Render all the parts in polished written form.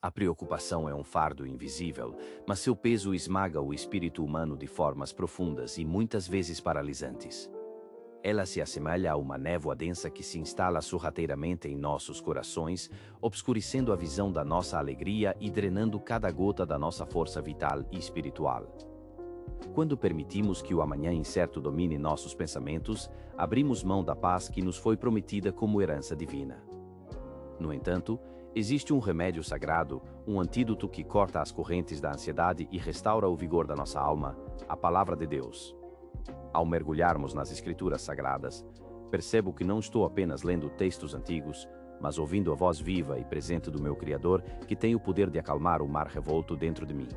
A preocupação é um fardo invisível, mas seu peso esmaga o espírito humano de formas profundas e muitas vezes paralisantes. Ela se assemelha a uma névoa densa que se instala sorrateiramente em nossos corações, obscurecendo a visão da nossa alegria e drenando cada gota da nossa força vital e espiritual. Quando permitimos que o amanhã incerto domine nossos pensamentos, abrimos mão da paz que nos foi prometida como herança divina. No entanto, existe um remédio sagrado, um antídoto que corta as correntes da ansiedade e restaura o vigor da nossa alma, a Palavra de Deus. Ao mergulharmos nas Escrituras Sagradas, percebo que não estou apenas lendo textos antigos, mas ouvindo a voz viva e presente do meu Criador, que tem o poder de acalmar o mar revolto dentro de mim.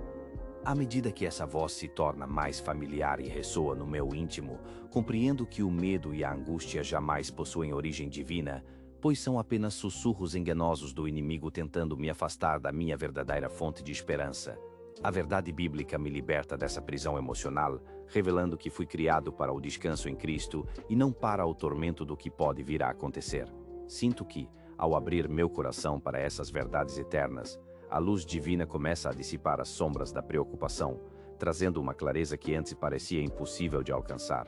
À medida que essa voz se torna mais familiar e ressoa no meu íntimo, compreendo que o medo e a angústia jamais possuem origem divina, pois são apenas sussurros enganosos do inimigo tentando me afastar da minha verdadeira fonte de esperança. A verdade bíblica me liberta dessa prisão emocional, revelando que fui criado para o descanso em Cristo e não para o tormento do que pode vir a acontecer. Sinto que, ao abrir meu coração para essas verdades eternas, a luz divina começa a dissipar as sombras da preocupação, trazendo uma clareza que antes parecia impossível de alcançar.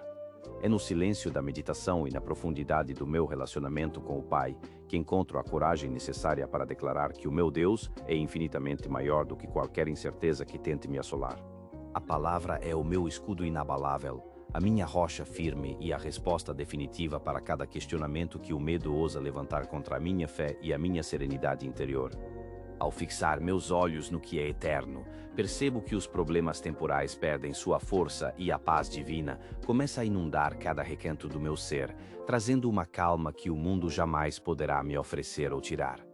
É no silêncio da meditação e na profundidade do meu relacionamento com o Pai que encontro a coragem necessária para declarar que o meu Deus é infinitamente maior do que qualquer incerteza que tente me assolar. A palavra é o meu escudo inabalável, a minha rocha firme e a resposta definitiva para cada questionamento que o medo ousa levantar contra a minha fé e a minha serenidade interior. Ao fixar meus olhos no que é eterno, percebo que os problemas temporais perdem sua força e a paz divina começa a inundar cada recanto do meu ser, trazendo uma calma que o mundo jamais poderá me oferecer ou tirar.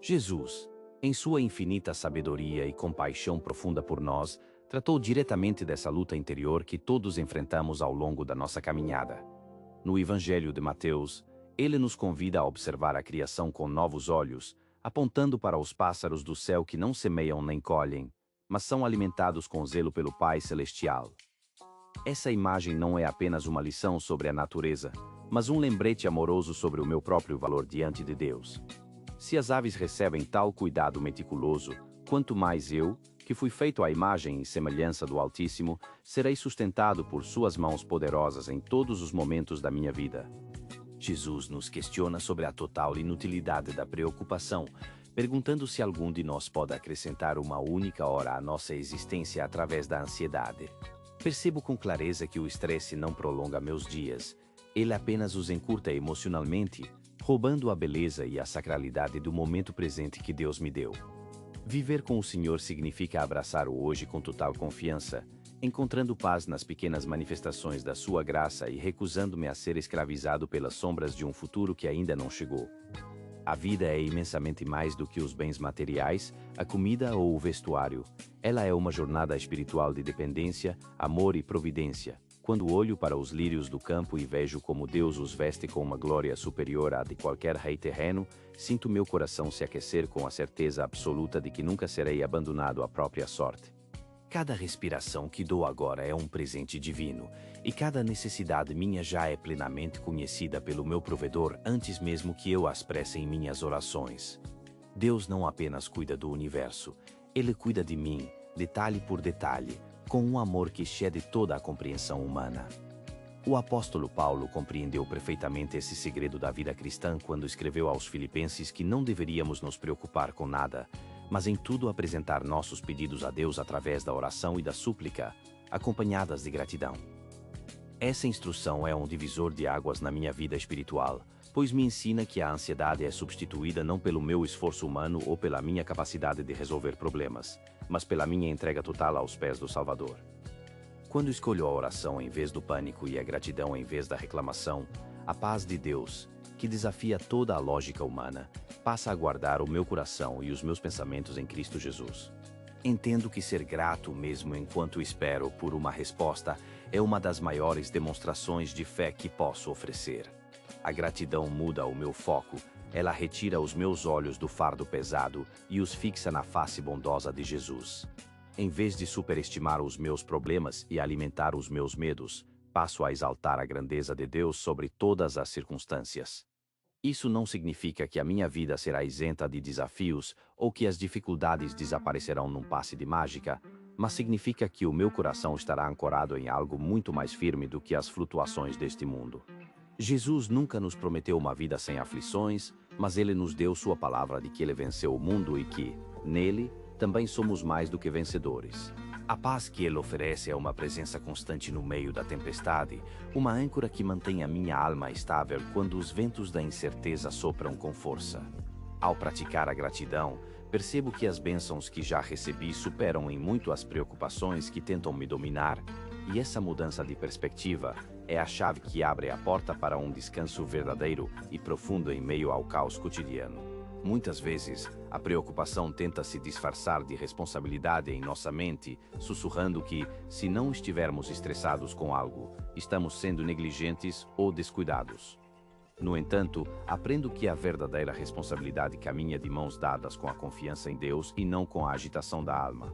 Jesus, em sua infinita sabedoria e compaixão profunda por nós, tratou diretamente dessa luta interior que todos enfrentamos ao longo da nossa caminhada. No Evangelho de Mateus, ele nos convida a observar a criação com novos olhos, apontando para os pássaros do céu que não semeiam nem colhem, mas são alimentados com zelo pelo Pai Celestial. Essa imagem não é apenas uma lição sobre a natureza, mas um lembrete amoroso sobre o meu próprio valor diante de Deus. Se as aves recebem tal cuidado meticuloso, quanto mais eu, que fui feito à imagem e semelhança do Altíssimo, serei sustentado por suas mãos poderosas em todos os momentos da minha vida. Jesus nos questiona sobre a total inutilidade da preocupação, perguntando se algum de nós pode acrescentar uma única hora à nossa existência através da ansiedade. Percebo com clareza que o estresse não prolonga meus dias, ele apenas os encurta emocionalmente, roubando a beleza e a sacralidade do momento presente que Deus me deu. Viver com o Senhor significa abraçar o hoje com total confiança, encontrando paz nas pequenas manifestações da sua graça e recusando-me a ser escravizado pelas sombras de um futuro que ainda não chegou. A vida é imensamente mais do que os bens materiais, a comida ou o vestuário. Ela é uma jornada espiritual de dependência, amor e providência. Quando olho para os lírios do campo e vejo como Deus os veste com uma glória superior à de qualquer rei terreno, sinto meu coração se aquecer com a certeza absoluta de que nunca serei abandonado à própria sorte. Cada respiração que dou agora é um presente divino, e cada necessidade minha já é plenamente conhecida pelo meu provedor antes mesmo que eu a expresse em minhas orações. Deus não apenas cuida do universo, Ele cuida de mim, detalhe por detalhe, com um amor que excede toda a compreensão humana. O apóstolo Paulo compreendeu perfeitamente esse segredo da vida cristã quando escreveu aos Filipenses que não deveríamos nos preocupar com nada, mas em tudo apresentar nossos pedidos a Deus através da oração e da súplica, acompanhadas de gratidão. Essa instrução é um divisor de águas na minha vida espiritual, pois me ensina que a ansiedade é substituída não pelo meu esforço humano ou pela minha capacidade de resolver problemas, mas pela minha entrega total aos pés do Salvador. Quando escolho a oração em vez do pânico e a gratidão em vez da reclamação, a paz de Deus, que desafia toda a lógica humana, passa a guardar o meu coração e os meus pensamentos em Cristo Jesus. Entendo que ser grato mesmo enquanto espero por uma resposta é uma das maiores demonstrações de fé que posso oferecer. A gratidão muda o meu foco, ela retira os meus olhos do fardo pesado e os fixa na face bondosa de Jesus. Em vez de superestimar os meus problemas e alimentar os meus medos, passo a exaltar a grandeza de Deus sobre todas as circunstâncias. Isso não significa que a minha vida será isenta de desafios ou que as dificuldades desaparecerão num passe de mágica, mas significa que o meu coração estará ancorado em algo muito mais firme do que as flutuações deste mundo. Jesus nunca nos prometeu uma vida sem aflições, mas ele nos deu sua palavra de que ele venceu o mundo e que, nele, também somos mais do que vencedores. A paz que ele oferece é uma presença constante no meio da tempestade, uma âncora que mantém a minha alma estável quando os ventos da incerteza sopram com força. Ao praticar a gratidão, percebo que as bênçãos que já recebi superam em muito as preocupações que tentam me dominar, e essa mudança de perspectiva é a chave que abre a porta para um descanso verdadeiro e profundo em meio ao caos cotidiano. Muitas vezes, a preocupação tenta se disfarçar de responsabilidade em nossa mente, sussurrando que, se não estivermos estressados com algo, estamos sendo negligentes ou descuidados. No entanto, aprendo que a verdadeira responsabilidade caminha de mãos dadas com a confiança em Deus e não com a agitação da alma.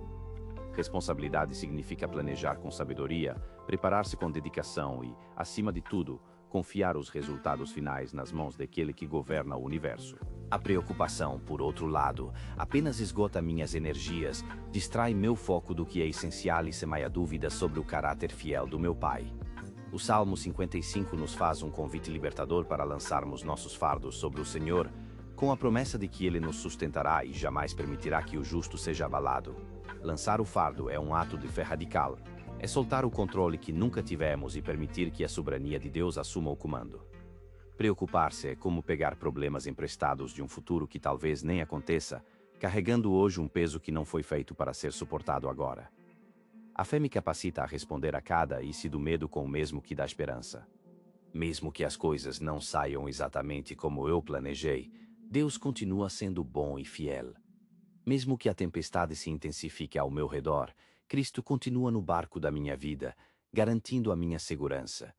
Responsabilidade significa planejar com sabedoria, preparar-se com dedicação e, acima de tudo, confiar os resultados finais nas mãos daquele que governa o universo. A preocupação, por outro lado, apenas esgota minhas energias, distrai meu foco do que é essencial e semeia dúvidas sobre o caráter fiel do meu Pai. O Salmo 55 nos faz um convite libertador para lançarmos nossos fardos sobre o Senhor, com a promessa de que Ele nos sustentará e jamais permitirá que o justo seja abalado. Lançar o fardo é um ato de fé radical. É soltar o controle que nunca tivemos e permitir que a soberania de Deus assuma o comando. Preocupar-se é como pegar problemas emprestados de um futuro que talvez nem aconteça, carregando hoje um peso que não foi feito para ser suportado agora. A fé me capacita a responder a cada e do medo com o mesmo que da esperança. Mesmo que as coisas não saiam exatamente como eu planejei, Deus continua sendo bom e fiel. Mesmo que a tempestade se intensifique ao meu redor, Cristo continua no barco da minha vida, garantindo a minha segurança.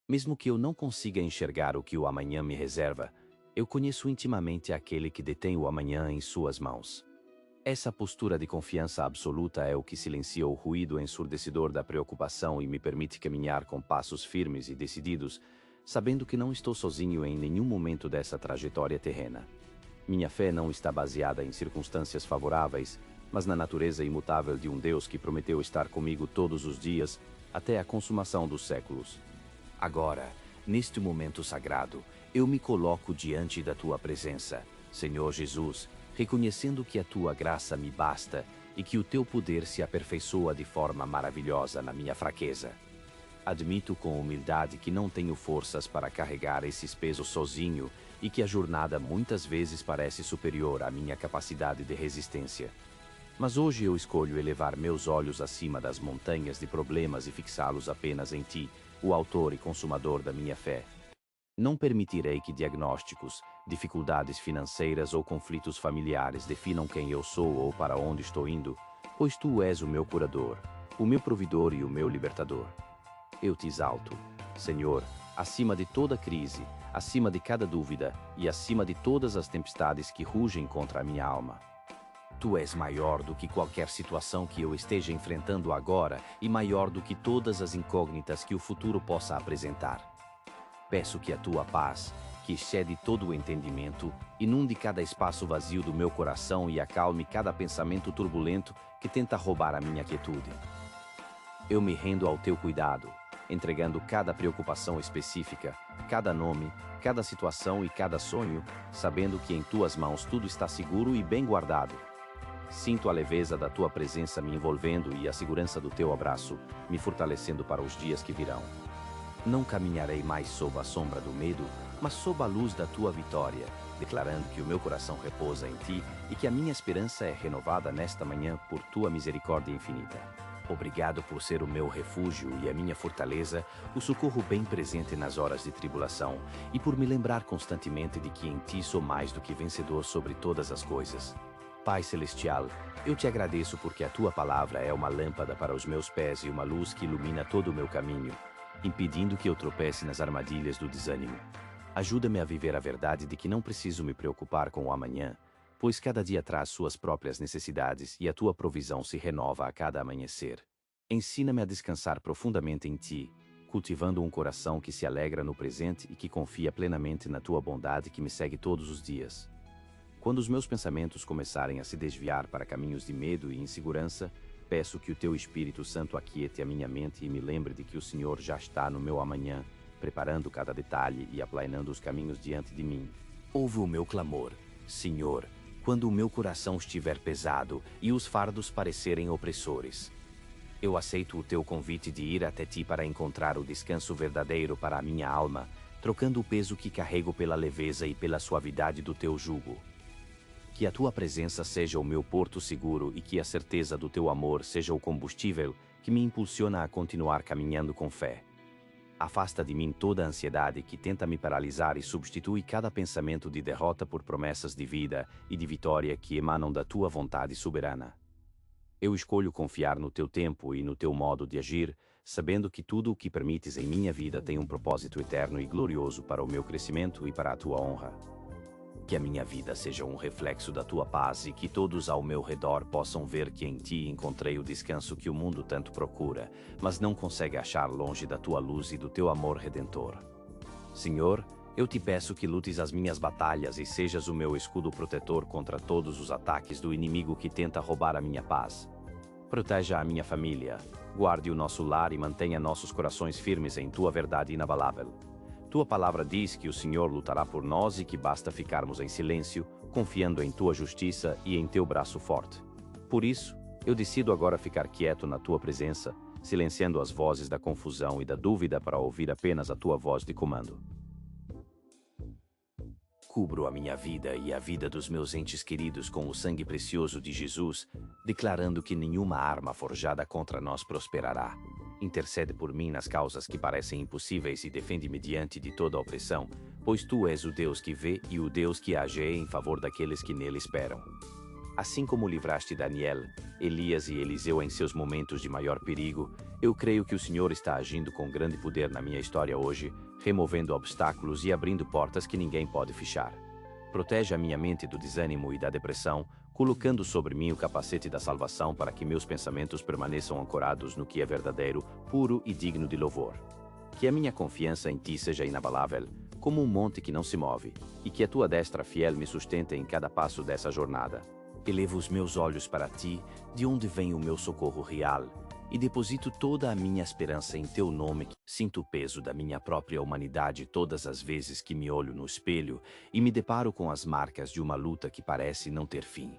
Mesmo que eu não consiga enxergar o que o amanhã me reserva, eu conheço intimamente aquele que detém o amanhã em suas mãos. Essa postura de confiança absoluta é o que silencia o ruído ensurdecedor da preocupação e me permite caminhar com passos firmes e decididos, sabendo que não estou sozinho em nenhum momento dessa trajetória terrena. Minha fé não está baseada em circunstâncias favoráveis, mas na natureza imutável de um Deus que prometeu estar comigo todos os dias, até a consumação dos séculos. Agora, neste momento sagrado, eu me coloco diante da tua presença, Senhor Jesus, reconhecendo que a tua graça me basta e que o teu poder se aperfeiçoa de forma maravilhosa na minha fraqueza. Admito com humildade que não tenho forças para carregar esses pesos sozinho e que a jornada muitas vezes parece superior à minha capacidade de resistência. Mas hoje eu escolho elevar meus olhos acima das montanhas de problemas e fixá-los apenas em ti, o autor e consumador da minha fé. Não permitirei que diagnósticos, dificuldades financeiras ou conflitos familiares definam quem eu sou ou para onde estou indo, pois tu és o meu curador, o meu provedor e o meu libertador. Eu te exalto, Senhor, acima de toda crise, acima de cada dúvida e acima de todas as tempestades que rugem contra a minha alma. Tu és maior do que qualquer situação que eu esteja enfrentando agora e maior do que todas as incógnitas que o futuro possa apresentar. Peço que a tua paz, que excede todo o entendimento, inunde cada espaço vazio do meu coração e acalme cada pensamento turbulento que tenta roubar a minha quietude. Eu me rendo ao teu cuidado, entregando cada preocupação específica, cada nome, cada situação e cada sonho, sabendo que em tuas mãos tudo está seguro e bem guardado. Sinto a leveza da tua presença me envolvendo e a segurança do teu abraço, me fortalecendo para os dias que virão. Não caminharei mais sob a sombra do medo, mas sob a luz da tua vitória, declarando que o meu coração repousa em ti e que a minha esperança é renovada nesta manhã por tua misericórdia infinita. Obrigado por ser o meu refúgio e a minha fortaleza, o socorro bem presente nas horas de tribulação, e por me lembrar constantemente de que em ti sou mais do que vencedor sobre todas as coisas. Pai Celestial, eu te agradeço porque a tua palavra é uma lâmpada para os meus pés e uma luz que ilumina todo o meu caminho, impedindo que eu tropece nas armadilhas do desânimo. Ajuda-me a viver a verdade de que não preciso me preocupar com o amanhã, pois cada dia traz suas próprias necessidades e a tua provisão se renova a cada amanhecer. Ensina-me a descansar profundamente em ti, cultivando um coração que se alegra no presente e que confia plenamente na tua bondade que me segue todos os dias. Quando os meus pensamentos começarem a se desviar para caminhos de medo e insegurança, peço que o teu Espírito Santo aquiete a minha mente e me lembre de que o Senhor já está no meu amanhã, preparando cada detalhe e aplainando os caminhos diante de mim. Ouve o meu clamor, Senhor, quando o meu coração estiver pesado e os fardos parecerem opressores. Eu aceito o teu convite de ir até ti para encontrar o descanso verdadeiro para a minha alma, trocando o peso que carrego pela leveza e pela suavidade do teu jugo. Que a tua presença seja o meu porto seguro e que a certeza do teu amor seja o combustível que me impulsiona a continuar caminhando com fé. Afasta de mim toda a ansiedade que tenta me paralisar e substitui cada pensamento de derrota por promessas de vida e de vitória que emanam da tua vontade soberana. Eu escolho confiar no teu tempo e no teu modo de agir, sabendo que tudo o que permites em minha vida tem um propósito eterno e glorioso para o meu crescimento e para a tua honra. Que a minha vida seja um reflexo da tua paz e que todos ao meu redor possam ver que em ti encontrei o descanso que o mundo tanto procura, mas não consegue achar longe da tua luz e do teu amor redentor. Senhor, eu te peço que lutes as minhas batalhas e sejas o meu escudo protetor contra todos os ataques do inimigo que tenta roubar a minha paz. Proteja a minha família, guarde o nosso lar e mantenha nossos corações firmes em tua verdade inabalável. Tua palavra diz que o Senhor lutará por nós e que basta ficarmos em silêncio, confiando em tua justiça e em teu braço forte. Por isso, eu decido agora ficar quieto na tua presença, silenciando as vozes da confusão e da dúvida para ouvir apenas a tua voz de comando. Cubro a minha vida e a vida dos meus entes queridos com o sangue precioso de Jesus, declarando que nenhuma arma forjada contra nós prosperará. Intercede por mim nas causas que parecem impossíveis e defende-me diante de toda a opressão, pois tu és o Deus que vê e o Deus que age em favor daqueles que nele esperam. Assim como livraste Daniel, Elias e Eliseu em seus momentos de maior perigo, eu creio que o Senhor está agindo com grande poder na minha história hoje, removendo obstáculos e abrindo portas que ninguém pode fechar. Protege a minha mente do desânimo e da depressão, colocando sobre mim o capacete da salvação para que meus pensamentos permaneçam ancorados no que é verdadeiro, puro e digno de louvor. Que a minha confiança em ti seja inabalável, como um monte que não se move, e que a tua destra fiel me sustente em cada passo dessa jornada. Elevo os meus olhos para ti, de onde vem o meu socorro real, e deposito toda a minha esperança em teu nome. Sinto o peso da minha própria humanidade todas as vezes que me olho no espelho e me deparo com as marcas de uma luta que parece não ter fim.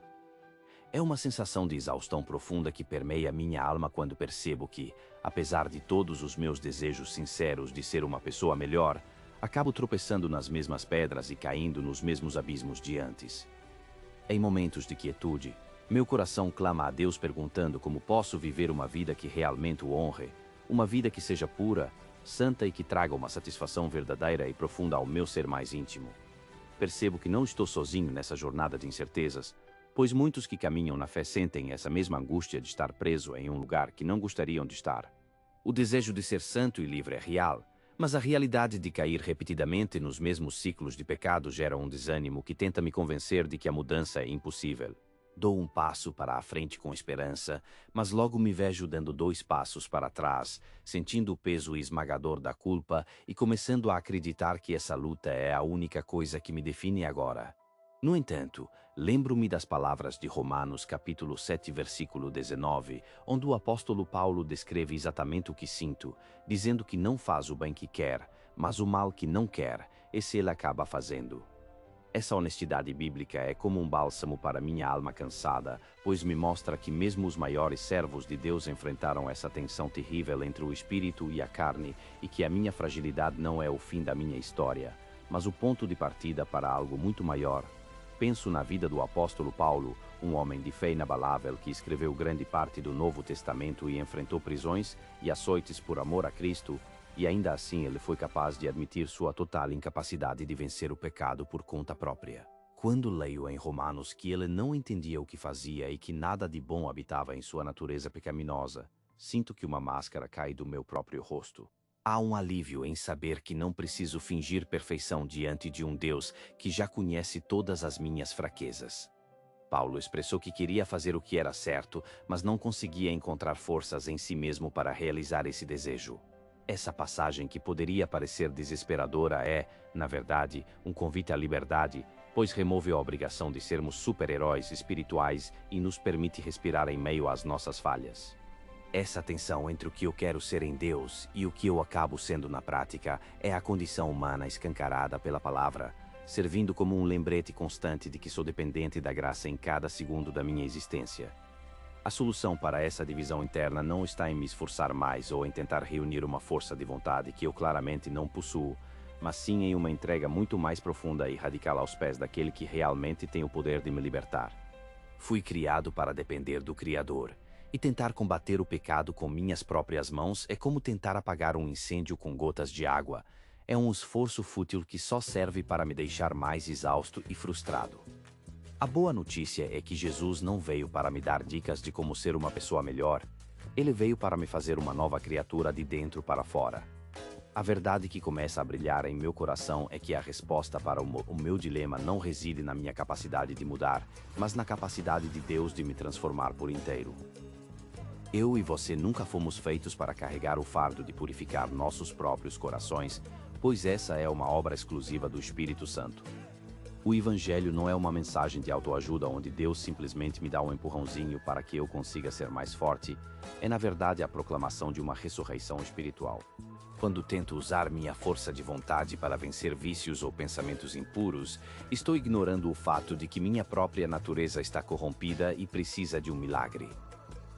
É uma sensação de exaustão profunda que permeia minha alma quando percebo que, apesar de todos os meus desejos sinceros de ser uma pessoa melhor, acabo tropeçando nas mesmas pedras e caindo nos mesmos abismos de antes. Em momentos de quietude, meu coração clama a Deus perguntando como posso viver uma vida que realmente o honre, uma vida que seja pura, santa e que traga uma satisfação verdadeira e profunda ao meu ser mais íntimo. Percebo que não estou sozinho nessa jornada de incertezas, pois muitos que caminham na fé sentem essa mesma angústia de estar preso em um lugar que não gostariam de estar. O desejo de ser santo e livre é real, mas a realidade de cair repetidamente nos mesmos ciclos de pecado gera um desânimo que tenta me convencer de que a mudança é impossível. Dou um passo para a frente com esperança, mas logo me vejo dando 2 passos para trás, sentindo o peso esmagador da culpa e começando a acreditar que essa luta é a única coisa que me define agora. No entanto, lembro-me das palavras de Romanos capítulo 7, versículo 19, onde o apóstolo Paulo descreve exatamente o que sinto, dizendo que não faz o bem que quer, mas o mal que não quer, esse ele acaba fazendo. Essa honestidade bíblica é como um bálsamo para minha alma cansada, pois me mostra que mesmo os maiores servos de Deus enfrentaram essa tensão terrível entre o espírito e a carne e que a minha fragilidade não é o fim da minha história, mas o ponto de partida para algo muito maior. Penso na vida do apóstolo Paulo, um homem de fé inabalável que escreveu grande parte do Novo Testamento e enfrentou prisões e açoites por amor a Cristo, e ainda assim ele foi capaz de admitir sua total incapacidade de vencer o pecado por conta própria. Quando leio em Romanos que ele não entendia o que fazia e que nada de bom habitava em sua natureza pecaminosa, sinto que uma máscara cai do meu próprio rosto. Há um alívio em saber que não preciso fingir perfeição diante de um Deus que já conhece todas as minhas fraquezas. Paulo expressou que queria fazer o que era certo, mas não conseguia encontrar forças em si mesmo para realizar esse desejo. Essa passagem, que poderia parecer desesperadora, é, na verdade, um convite à liberdade, pois remove a obrigação de sermos super-heróis espirituais e nos permite respirar em meio às nossas falhas. Essa tensão entre o que eu quero ser em Deus e o que eu acabo sendo na prática é a condição humana escancarada pela palavra, servindo como um lembrete constante de que sou dependente da graça em cada segundo da minha existência. A solução para essa divisão interna não está em me esforçar mais ou em tentar reunir uma força de vontade que eu claramente não possuo, mas sim em uma entrega muito mais profunda e radical aos pés daquele que realmente tem o poder de me libertar. Fui criado para depender do Criador, e tentar combater o pecado com minhas próprias mãos é como tentar apagar um incêndio com gotas de água. É um esforço fútil que só serve para me deixar mais exausto e frustrado. A boa notícia é que Jesus não veio para me dar dicas de como ser uma pessoa melhor. Ele veio para me fazer uma nova criatura de dentro para fora. A verdade que começa a brilhar em meu coração é que a resposta para o meu dilema não reside na minha capacidade de mudar, mas na capacidade de Deus de me transformar por inteiro. Eu e você nunca fomos feitos para carregar o fardo de purificar nossos próprios corações, pois essa é uma obra exclusiva do Espírito Santo. O Evangelho não é uma mensagem de autoajuda onde Deus simplesmente me dá um empurrãozinho para que eu consiga ser mais forte. É na verdade a proclamação de uma ressurreição espiritual. Quando tento usar minha força de vontade para vencer vícios ou pensamentos impuros, estou ignorando o fato de que minha própria natureza está corrompida e precisa de um milagre.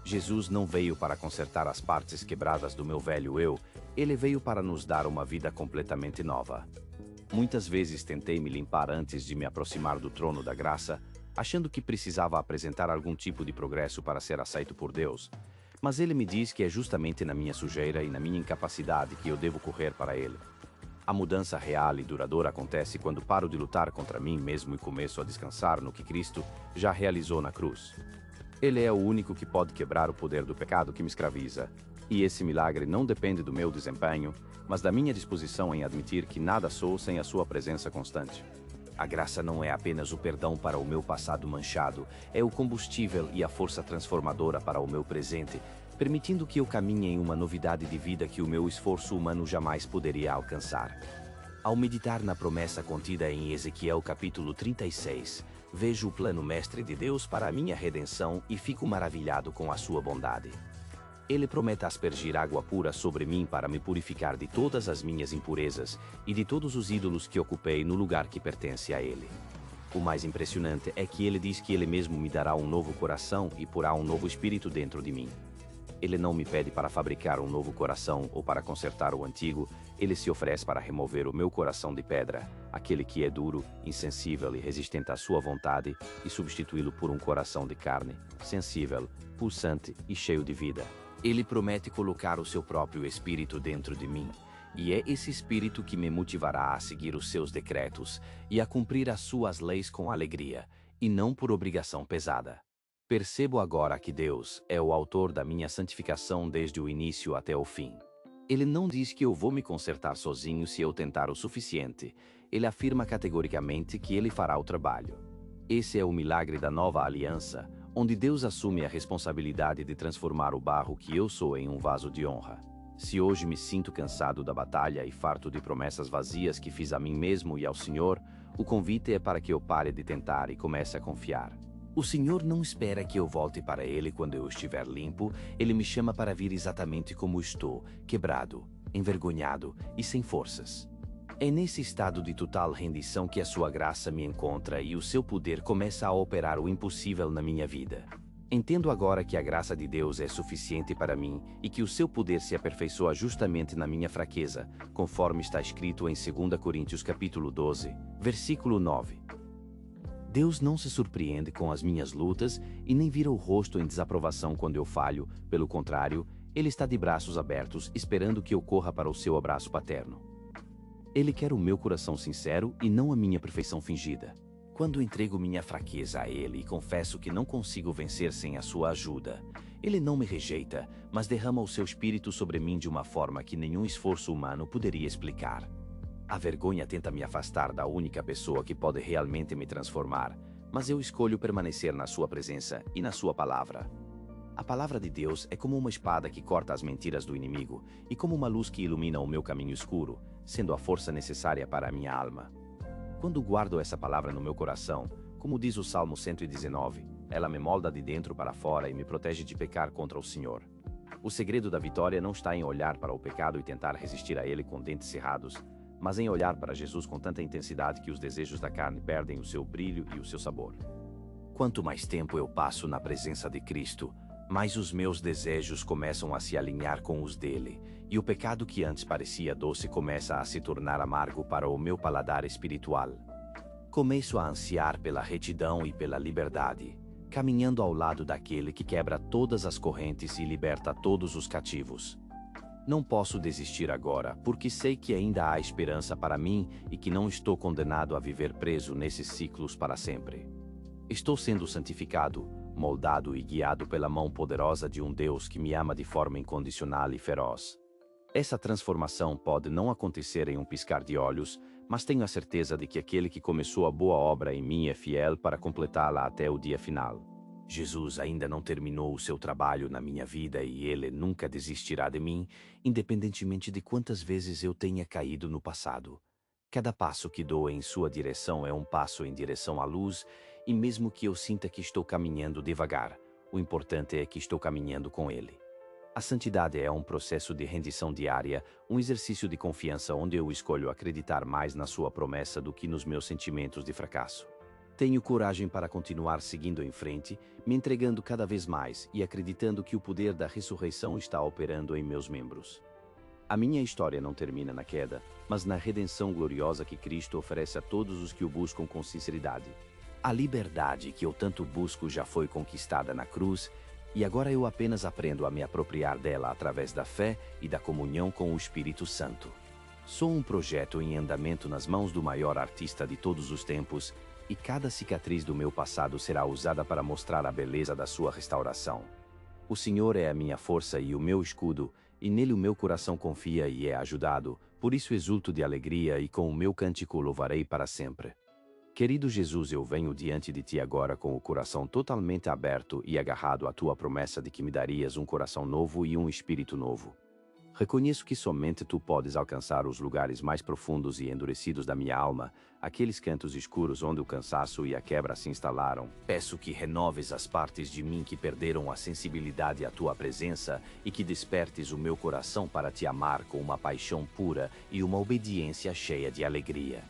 Jesus não veio para consertar as partes quebradas do meu velho eu, ele veio para nos dar uma vida completamente nova. Muitas vezes tentei me limpar antes de me aproximar do trono da graça, achando que precisava apresentar algum tipo de progresso para ser aceito por Deus. Mas ele me diz que é justamente na minha sujeira e na minha incapacidade que eu devo correr para ele. A mudança real e duradoura acontece quando paro de lutar contra mim mesmo e começo a descansar no que Cristo já realizou na cruz. Ele é o único que pode quebrar o poder do pecado que me escraviza. E esse milagre não depende do meu desempenho, mas da minha disposição em admitir que nada sou sem a sua presença constante. A graça não é apenas o perdão para o meu passado manchado, é o combustível e a força transformadora para o meu presente, permitindo que eu caminhe em uma novidade de vida que o meu esforço humano jamais poderia alcançar. Ao meditar na promessa contida em Ezequiel capítulo 36, vejo o plano mestre de Deus para a minha redenção e fico maravilhado com a sua bondade. Ele promete aspergir água pura sobre mim para me purificar de todas as minhas impurezas e de todos os ídolos que ocupei no lugar que pertence a ele. O mais impressionante é que ele diz que ele mesmo me dará um novo coração e porá um novo espírito dentro de mim. Ele não me pede para fabricar um novo coração ou para consertar o antigo, ele se oferece para remover o meu coração de pedra, aquele que é duro, insensível e resistente à sua vontade, e substituí-lo por um coração de carne, sensível, pulsante e cheio de vida. Ele promete colocar o seu próprio espírito dentro de mim, e é esse espírito que me motivará a seguir os seus decretos e a cumprir as suas leis com alegria, e não por obrigação pesada. Percebo agora que Deus é o autor da minha santificação desde o início até o fim. Ele não diz que eu vou me consertar sozinho se eu tentar o suficiente. Ele afirma categoricamente que ele fará o trabalho. Esse é o milagre da nova aliança, onde Deus assume a responsabilidade de transformar o barro que eu sou em um vaso de honra. Se hoje me sinto cansado da batalha e farto de promessas vazias que fiz a mim mesmo e ao Senhor, o convite é para que eu pare de tentar e comece a confiar. O Senhor não espera que eu volte para Ele quando eu estiver limpo, Ele me chama para vir exatamente como estou, quebrado, envergonhado e sem forças. É nesse estado de total rendição que a sua graça me encontra e o seu poder começa a operar o impossível na minha vida. Entendo agora que a graça de Deus é suficiente para mim e que o seu poder se aperfeiçoa justamente na minha fraqueza, conforme está escrito em 2 Coríntios capítulo 12, versículo 9. Deus não se surpreende com as minhas lutas e nem vira o rosto em desaprovação quando eu falho, pelo contrário, Ele está de braços abertos esperando que eu corra para o seu abraço paterno. Ele quer o meu coração sincero e não a minha perfeição fingida. Quando entrego minha fraqueza a Ele e confesso que não consigo vencer sem a sua ajuda, Ele não me rejeita, mas derrama o seu espírito sobre mim de uma forma que nenhum esforço humano poderia explicar. A vergonha tenta me afastar da única pessoa que pode realmente me transformar, mas eu escolho permanecer na sua presença e na sua palavra. A palavra de Deus é como uma espada que corta as mentiras do inimigo e como uma luz que ilumina o meu caminho escuro, sendo a força necessária para a minha alma. Quando guardo essa palavra no meu coração, como diz o Salmo 119, ela me molda de dentro para fora e me protege de pecar contra o Senhor. O segredo da vitória não está em olhar para o pecado e tentar resistir a ele com dentes cerrados, mas em olhar para Jesus com tanta intensidade que os desejos da carne perdem o seu brilho e o seu sabor. Quanto mais tempo eu passo na presença de Cristo, mais os meus desejos começam a se alinhar com os dele, e o pecado que antes parecia doce começa a se tornar amargo para o meu paladar espiritual. Começo a ansiar pela retidão e pela liberdade, caminhando ao lado daquele que quebra todas as correntes e liberta todos os cativos. Não posso desistir agora, porque sei que ainda há esperança para mim e que não estou condenado a viver preso nesses ciclos para sempre. Estou sendo santificado, moldado e guiado pela mão poderosa de um Deus que me ama de forma incondicional e feroz. Essa transformação pode não acontecer em um piscar de olhos, mas tenho a certeza de que aquele que começou a boa obra em mim é fiel para completá-la até o dia final. Jesus ainda não terminou o seu trabalho na minha vida e ele nunca desistirá de mim, independentemente de quantas vezes eu tenha caído no passado. Cada passo que dou em sua direção é um passo em direção à luz, e mesmo que eu sinta que estou caminhando devagar, o importante é que estou caminhando com ele. A santidade é um processo de rendição diária, um exercício de confiança onde eu escolho acreditar mais na sua promessa do que nos meus sentimentos de fracasso. Tenho coragem para continuar seguindo em frente, me entregando cada vez mais e acreditando que o poder da ressurreição está operando em meus membros. A minha história não termina na queda, mas na redenção gloriosa que Cristo oferece a todos os que o buscam com sinceridade. A liberdade que eu tanto busco já foi conquistada na cruz, e agora eu apenas aprendo a me apropriar dela através da fé e da comunhão com o Espírito Santo. Sou um projeto em andamento nas mãos do maior artista de todos os tempos, e cada cicatriz do meu passado será usada para mostrar a beleza da sua restauração. O Senhor é a minha força e o meu escudo, e nele o meu coração confia e é ajudado, por isso exulto de alegria e com o meu cântico louvarei para sempre. Querido Jesus, eu venho diante de ti agora com o coração totalmente aberto e agarrado à tua promessa de que me darias um coração novo e um espírito novo. Reconheço que somente tu podes alcançar os lugares mais profundos e endurecidos da minha alma, aqueles cantos escuros onde o cansaço e a quebra se instalaram. Peço que renoves as partes de mim que perderam a sensibilidade à tua presença e que despertes o meu coração para te amar com uma paixão pura e uma obediência cheia de alegria.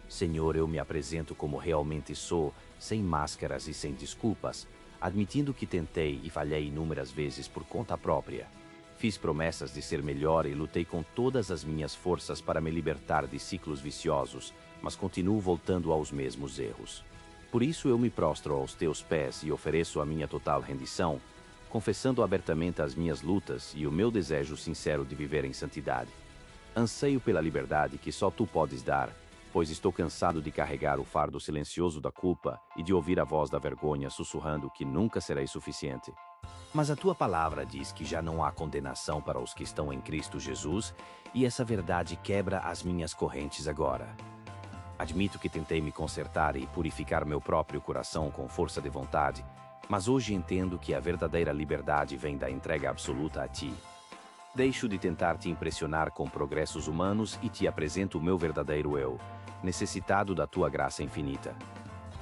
Senhor, eu me apresento como realmente sou, sem máscaras e sem desculpas, admitindo que tentei e falhei inúmeras vezes por conta própria. Fiz promessas de ser melhor e lutei com todas as minhas forças para me libertar de ciclos viciosos, mas continuo voltando aos mesmos erros. Por isso eu me prostro aos teus pés e ofereço a minha total rendição, confessando abertamente as minhas lutas e o meu desejo sincero de viver em santidade. Anseio pela liberdade que só tu podes dar, pois estou cansado de carregar o fardo silencioso da culpa e de ouvir a voz da vergonha sussurrando que nunca serei suficiente. Mas a tua palavra diz que já não há condenação para os que estão em Cristo Jesus, e essa verdade quebra as minhas correntes agora. Admito que tentei me consertar e purificar meu próprio coração com força de vontade, mas hoje entendo que a verdadeira liberdade vem da entrega absoluta a ti. Deixo de tentar te impressionar com progressos humanos e te apresento o meu verdadeiro eu, necessitado da tua graça infinita.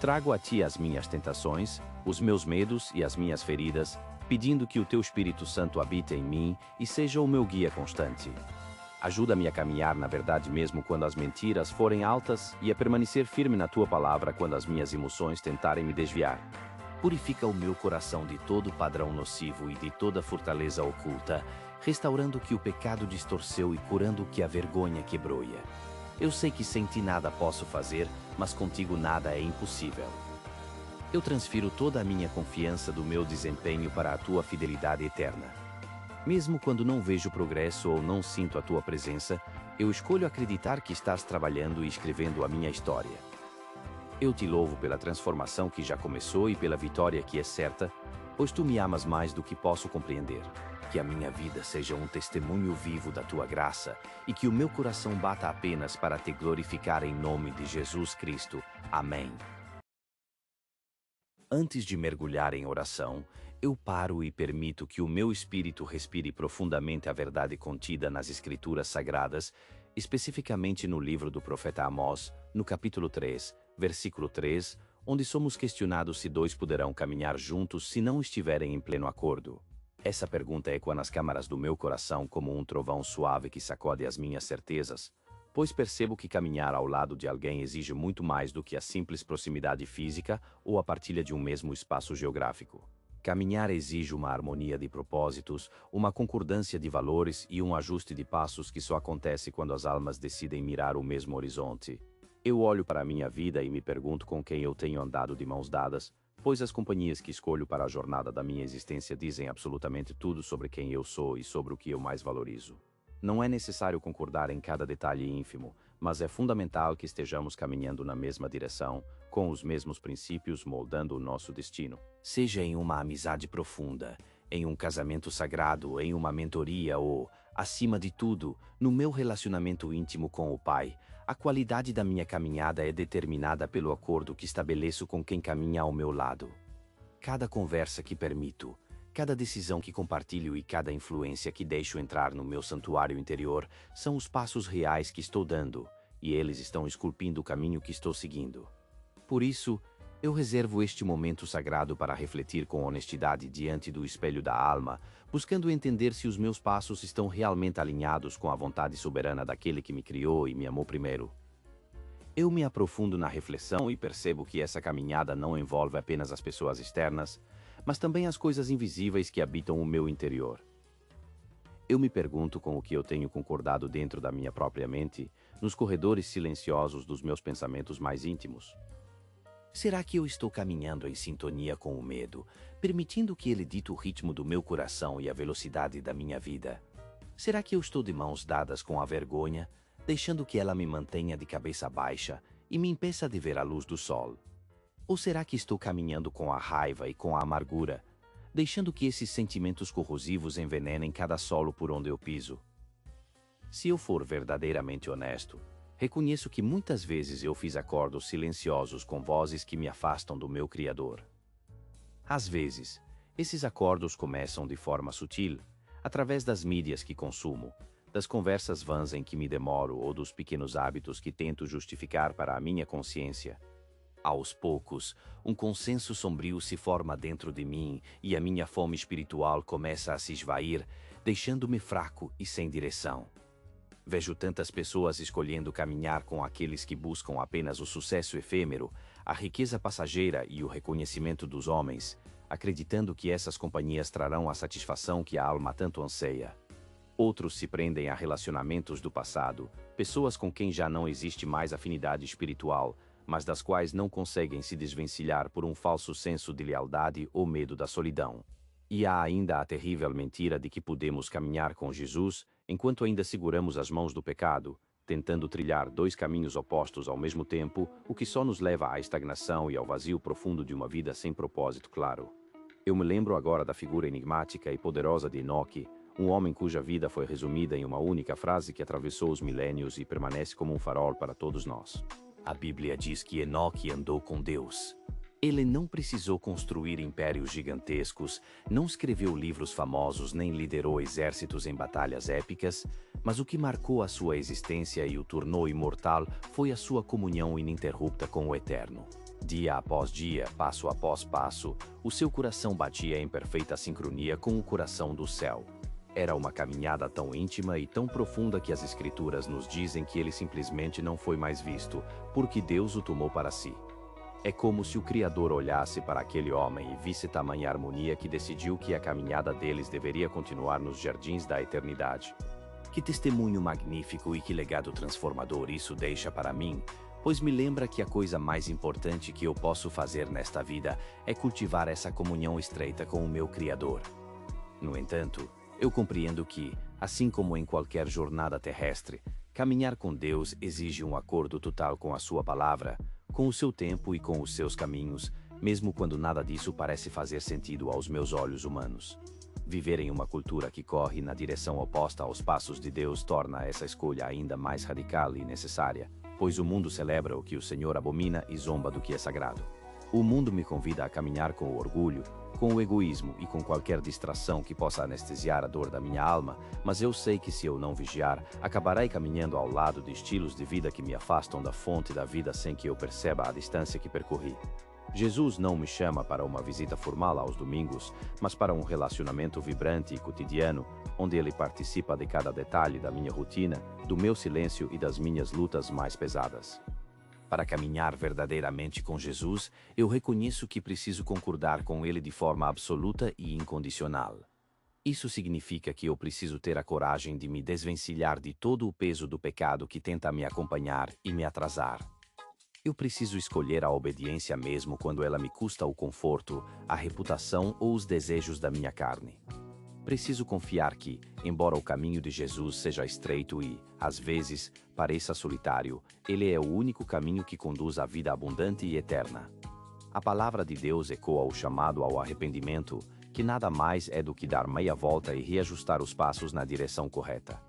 Trago a ti as minhas tentações, os meus medos e as minhas feridas, pedindo que o teu Espírito Santo habite em mim e seja o meu guia constante. Ajuda-me a caminhar na verdade mesmo quando as mentiras forem altas e a permanecer firme na tua palavra quando as minhas emoções tentarem me desviar. Purifica o meu coração de todo padrão nocivo e de toda fortaleza oculta, restaurando o que o pecado distorceu e curando o que a vergonha quebroia. Eu sei que sem ti nada posso fazer, mas contigo nada é impossível. Eu transfiro toda a minha confiança do meu desempenho para a tua fidelidade eterna. Mesmo quando não vejo progresso ou não sinto a tua presença, eu escolho acreditar que estás trabalhando e escrevendo a minha história. Eu te louvo pela transformação que já começou e pela vitória que é certa, pois tu me amas mais do que posso compreender. Que a minha vida seja um testemunho vivo da tua graça e que o meu coração bata apenas para te glorificar em nome de Jesus Cristo. Amém. Antes de mergulhar em oração, Eu paro e permito que o meu espírito respire profundamente a verdade contida nas Escrituras Sagradas, especificamente no livro do profeta Amós, no capítulo 3, versículo 3, onde somos questionados se dois poderão caminhar juntos se não estiverem em pleno acordo. Essa pergunta ecoa nas câmaras do meu coração como um trovão suave que sacode as minhas certezas, pois percebo que caminhar ao lado de alguém exige muito mais do que a simples proximidade física ou a partilha de um mesmo espaço geográfico. Caminhar exige uma harmonia de propósitos, uma concordância de valores e um ajuste de passos que só acontece quando as almas decidem mirar o mesmo horizonte. Eu olho para a minha vida e me pergunto com quem eu tenho andado de mãos dadas, pois as companhias que escolho para a jornada da minha existência dizem absolutamente tudo sobre quem eu sou e sobre o que eu mais valorizo. Não é necessário concordar em cada detalhe ínfimo, mas é fundamental que estejamos caminhando na mesma direção, com os mesmos princípios moldando o nosso destino. Seja em uma amizade profunda, em um casamento sagrado, em uma mentoria ou, acima de tudo, no meu relacionamento íntimo com o Pai, a qualidade da minha caminhada é determinada pelo acordo que estabeleço com quem caminha ao meu lado. Cada conversa que permito, cada decisão que compartilho e cada influência que deixo entrar no meu santuário interior são os passos reais que estou dando, e eles estão esculpindo o caminho que estou seguindo. Por isso, eu reservo este momento sagrado para refletir com honestidade diante do espelho da alma, buscando entender se os meus passos estão realmente alinhados com a vontade soberana daquele que me criou e me amou primeiro. Eu me aprofundo na reflexão e percebo que essa caminhada não envolve apenas as pessoas externas, mas também as coisas invisíveis que habitam o meu interior. Eu me pergunto com o que eu tenho concordado dentro da minha própria mente, nos corredores silenciosos dos meus pensamentos mais íntimos. Será que eu estou caminhando em sintonia com o medo, permitindo que ele dite o ritmo do meu coração e a velocidade da minha vida? Será que eu estou de mãos dadas com a vergonha, deixando que ela me mantenha de cabeça baixa e me impeça de ver a luz do sol? Ou será que estou caminhando com a raiva e com a amargura, deixando que esses sentimentos corrosivos envenenem cada solo por onde eu piso? Se eu for verdadeiramente honesto, reconheço que muitas vezes eu fiz acordos silenciosos com vozes que me afastam do meu Criador. Às vezes, esses acordos começam de forma sutil, através das mídias que consumo, das conversas vãs em que me demoro ou dos pequenos hábitos que tento justificar para a minha consciência. Aos poucos, um consenso sombrio se forma dentro de mim e a minha fome espiritual começa a se esvair, deixando-me fraco e sem direção. Vejo tantas pessoas escolhendo caminhar com aqueles que buscam apenas o sucesso efêmero, a riqueza passageira e o reconhecimento dos homens, acreditando que essas companhias trarão a satisfação que a alma tanto anseia. Outros se prendem a relacionamentos do passado, pessoas com quem já não existe mais afinidade espiritual, mas das quais não conseguem se desvencilhar por um falso senso de lealdade ou medo da solidão. E há ainda a terrível mentira de que podemos caminhar com Jesus enquanto ainda seguramos as mãos do pecado, tentando trilhar dois caminhos opostos ao mesmo tempo, o que só nos leva à estagnação e ao vazio profundo de uma vida sem propósito claro. Eu me lembro agora da figura enigmática e poderosa de Enoque, um homem cuja vida foi resumida em uma única frase que atravessou os milênios e permanece como um farol para todos nós. A Bíblia diz que Enoque andou com Deus. Ele não precisou construir impérios gigantescos, não escreveu livros famosos nem liderou exércitos em batalhas épicas, mas o que marcou a sua existência e o tornou imortal foi a sua comunhão ininterrupta com o Eterno. Dia após dia, passo após passo, o seu coração batia em perfeita sincronia com o coração do céu. Era uma caminhada tão íntima e tão profunda que as Escrituras nos dizem que ele simplesmente não foi mais visto, porque Deus o tomou para si. É como se o Criador olhasse para aquele homem e visse tamanha harmonia que decidiu que a caminhada deles deveria continuar nos jardins da eternidade. Que testemunho magnífico e que legado transformador isso deixa para mim, pois me lembra que a coisa mais importante que eu posso fazer nesta vida é cultivar essa comunhão estreita com o meu Criador. No entanto, eu compreendo que, assim como em qualquer jornada terrestre, caminhar com Deus exige um acordo total com a sua palavra, com o seu tempo e com os seus caminhos, mesmo quando nada disso parece fazer sentido aos meus olhos humanos. Viver em uma cultura que corre na direção oposta aos passos de Deus torna essa escolha ainda mais radical e necessária, pois o mundo celebra o que o Senhor abomina e zomba do que é sagrado. O mundo me convida a caminhar com o orgulho, com o egoísmo e com qualquer distração que possa anestesiar a dor da minha alma, mas eu sei que se eu não vigiar, acabarei caminhando ao lado de estilos de vida que me afastam da fonte da vida sem que eu perceba a distância que percorri. Jesus não me chama para uma visita formal aos domingos, mas para um relacionamento vibrante e cotidiano, onde ele participa de cada detalhe da minha rotina, do meu silêncio e das minhas lutas mais pesadas. Para caminhar verdadeiramente com Jesus, eu reconheço que preciso concordar com ele de forma absoluta e incondicional. Isso significa que eu preciso ter a coragem de me desvencilhar de todo o peso do pecado que tenta me acompanhar e me atrasar. Eu preciso escolher a obediência mesmo quando ela me custa o conforto, a reputação ou os desejos da minha carne. Preciso confiar que, embora o caminho de Jesus seja estreito e, às vezes, pareça solitário, ele é o único caminho que conduz à vida abundante e eterna. A palavra de Deus ecoa o chamado ao arrependimento, que nada mais é do que dar meia volta e reajustar os passos na direção correta.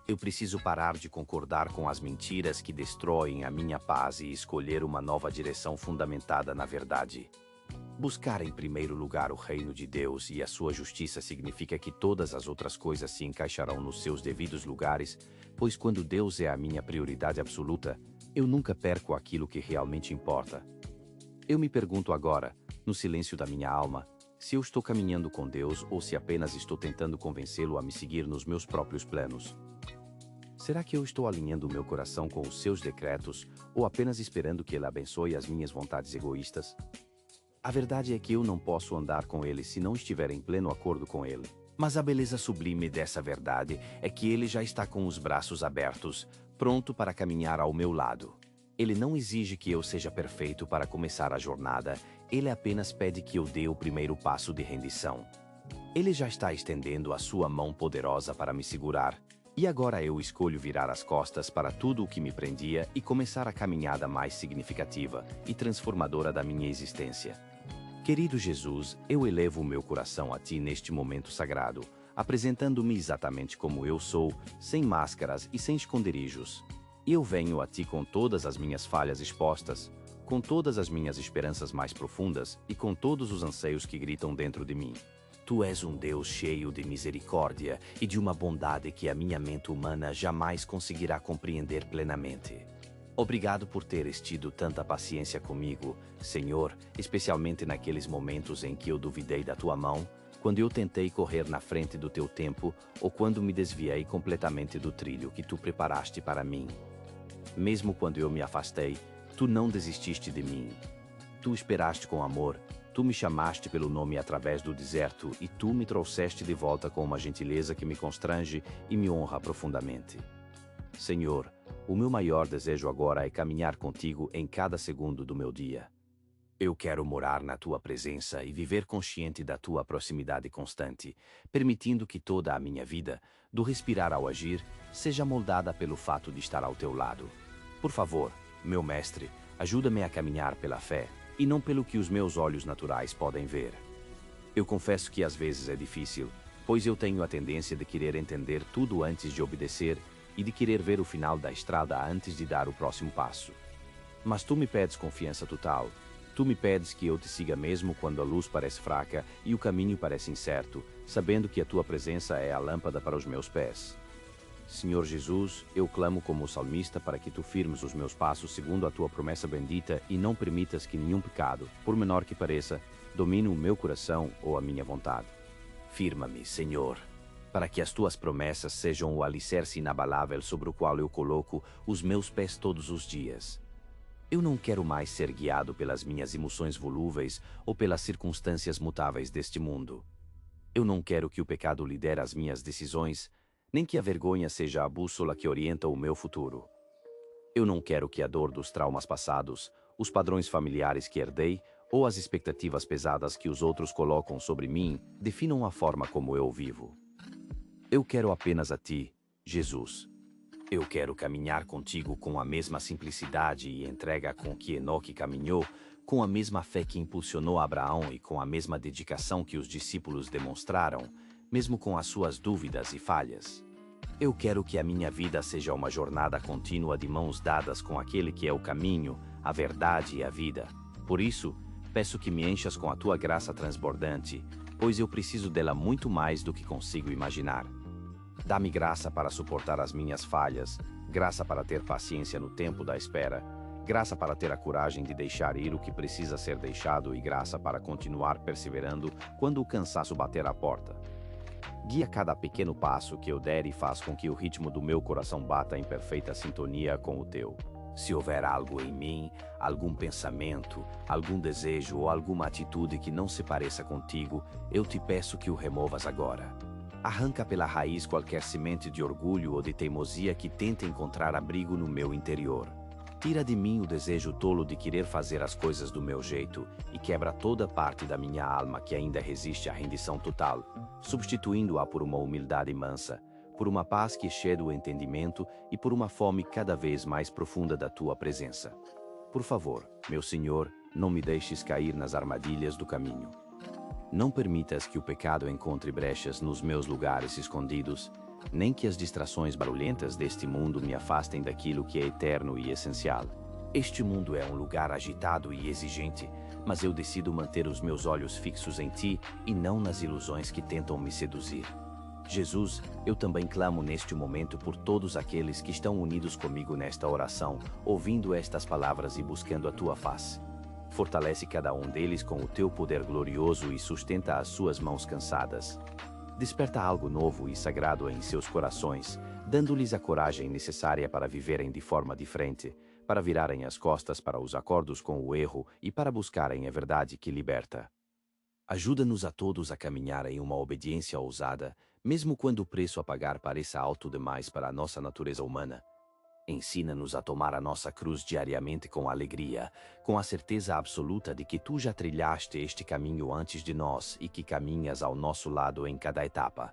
Eu preciso parar de concordar com as mentiras que destroem a minha paz e escolher uma nova direção fundamentada na verdade. Buscar em primeiro lugar o reino de Deus e a sua justiça significa que todas as outras coisas se encaixarão nos seus devidos lugares, pois quando Deus é a minha prioridade absoluta, eu nunca perco aquilo que realmente importa. Eu me pergunto agora, no silêncio da minha alma, se eu estou caminhando com Deus ou se apenas estou tentando convencê-lo a me seguir nos meus próprios planos. Será que eu estou alinhando o meu coração com os seus decretos ou apenas esperando que ele abençoe as minhas vontades egoístas? A verdade é que eu não posso andar com ele se não estiver em pleno acordo com ele. Mas a beleza sublime dessa verdade é que ele já está com os braços abertos, pronto para caminhar ao meu lado. Ele não exige que eu seja perfeito para começar a jornada, ele apenas pede que eu dê o primeiro passo de rendição. Ele já está estendendo a sua mão poderosa para me segurar, e agora eu escolho virar as costas para tudo o que me prendia e começar a caminhada mais significativa e transformadora da minha existência. Querido Jesus, eu elevo o meu coração a Ti neste momento sagrado, apresentando-me exatamente como eu sou, sem máscaras e sem esconderijos. Eu venho a Ti com todas as minhas falhas expostas, com todas as minhas esperanças mais profundas e com todos os anseios que gritam dentro de mim. Tu és um Deus cheio de misericórdia e de uma bondade que a minha mente humana jamais conseguirá compreender plenamente. Obrigado por teres tido tanta paciência comigo, Senhor, especialmente naqueles momentos em que eu duvidei da Tua mão, quando eu tentei correr na frente do Teu tempo ou quando me desviei completamente do trilho que Tu preparaste para mim. Mesmo quando eu me afastei, Tu não desististe de mim. Tu esperaste com amor, Tu me chamaste pelo nome através do deserto e Tu me trouxeste de volta com uma gentileza que me constrange e me honra profundamente. Senhor, o meu maior desejo agora é caminhar contigo em cada segundo do meu dia. Eu quero morar na Tua presença e viver consciente da Tua proximidade constante, permitindo que toda a minha vida, do respirar ao agir, seja moldada pelo fato de estar ao Teu lado. Por favor, meu Mestre, ajuda-me a caminhar pela fé, e não pelo que os meus olhos naturais podem ver. Eu confesso que às vezes é difícil, pois eu tenho a tendência de querer entender tudo antes de obedecer e de querer ver o final da estrada antes de dar o próximo passo. Mas Tu me pedes confiança total. Tu me pedes que eu Te siga mesmo quando a luz parece fraca e o caminho parece incerto, sabendo que a Tua presença é a lâmpada para os meus pés. Senhor Jesus, eu clamo como o salmista para que Tu firmes os meus passos segundo a Tua promessa bendita e não permitas que nenhum pecado, por menor que pareça, domine o meu coração ou a minha vontade. Firma-me, Senhor, para que as Tuas promessas sejam o alicerce inabalável sobre o qual eu coloco os meus pés todos os dias. Eu não quero mais ser guiado pelas minhas emoções volúveis ou pelas circunstâncias mutáveis deste mundo. Eu não quero que o pecado lidere as minhas decisões, nem que a vergonha seja a bússola que orienta o meu futuro. Eu não quero que a dor dos traumas passados, os padrões familiares que herdei ou as expectativas pesadas que os outros colocam sobre mim definam a forma como eu vivo. Eu quero apenas a Ti, Jesus. Eu quero caminhar contigo com a mesma simplicidade e entrega com que Enoque caminhou, com a mesma fé que impulsionou Abraão e com a mesma dedicação que os discípulos demonstraram, mesmo com as suas dúvidas e falhas. Eu quero que a minha vida seja uma jornada contínua de mãos dadas com aquele que é o caminho, a verdade e a vida. Por isso, peço que me enchas com a tua graça transbordante, pois eu preciso dela muito mais do que consigo imaginar. Dá-me graça para suportar as minhas falhas, graça para ter paciência no tempo da espera, graça para ter a coragem de deixar ir o que precisa ser deixado e graça para continuar perseverando quando o cansaço bater à porta. Guia cada pequeno passo que eu der e faz com que o ritmo do meu coração bata em perfeita sintonia com o teu. Se houver algo em mim, algum pensamento, algum desejo ou alguma atitude que não se pareça contigo, eu te peço que o removas agora. Arranca pela raiz qualquer semente de orgulho ou de teimosia que tente encontrar abrigo no meu interior. Tira de mim o desejo tolo de querer fazer as coisas do meu jeito e quebra toda parte da minha alma que ainda resiste à rendição total, substituindo-a por uma humildade mansa, por uma paz que excede o entendimento e por uma fome cada vez mais profunda da tua presença. Por favor, meu Senhor, não me deixes cair nas armadilhas do caminho. Não permitas que o pecado encontre brechas nos meus lugares escondidos, nem que as distrações barulhentas deste mundo me afastem daquilo que é eterno e essencial. Este mundo é um lugar agitado e exigente, mas eu decido manter os meus olhos fixos em ti e não nas ilusões que tentam me seduzir. Jesus, eu também clamo neste momento por todos aqueles que estão unidos comigo nesta oração, ouvindo estas palavras e buscando a tua face. Fortalece cada um deles com o teu poder glorioso e sustenta as suas mãos cansadas. Desperta algo novo e sagrado em seus corações, dando-lhes a coragem necessária para viverem de forma diferente, para virarem as costas para os acordos com o erro e para buscarem a verdade que liberta. Ajuda-nos a todos a caminhar em uma obediência ousada, mesmo quando o preço a pagar pareça alto demais para a nossa natureza humana. Ensina-nos a tomar a nossa cruz diariamente com alegria, com a certeza absoluta de que tu já trilhaste este caminho antes de nós e que caminhas ao nosso lado em cada etapa.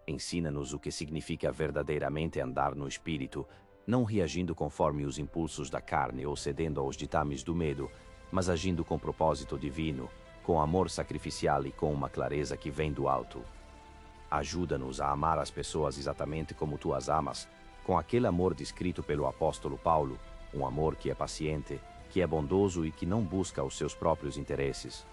Ensina-nos o que significa verdadeiramente andar no Espírito, não reagindo conforme os impulsos da carne ou cedendo aos ditames do medo, mas agindo com propósito divino, com amor sacrificial e com uma clareza que vem do alto. Ajuda-nos a amar as pessoas exatamente como tu as amas, com aquele amor descrito pelo apóstolo Paulo, um amor que é paciente, que é bondoso e que não busca os seus próprios interesses.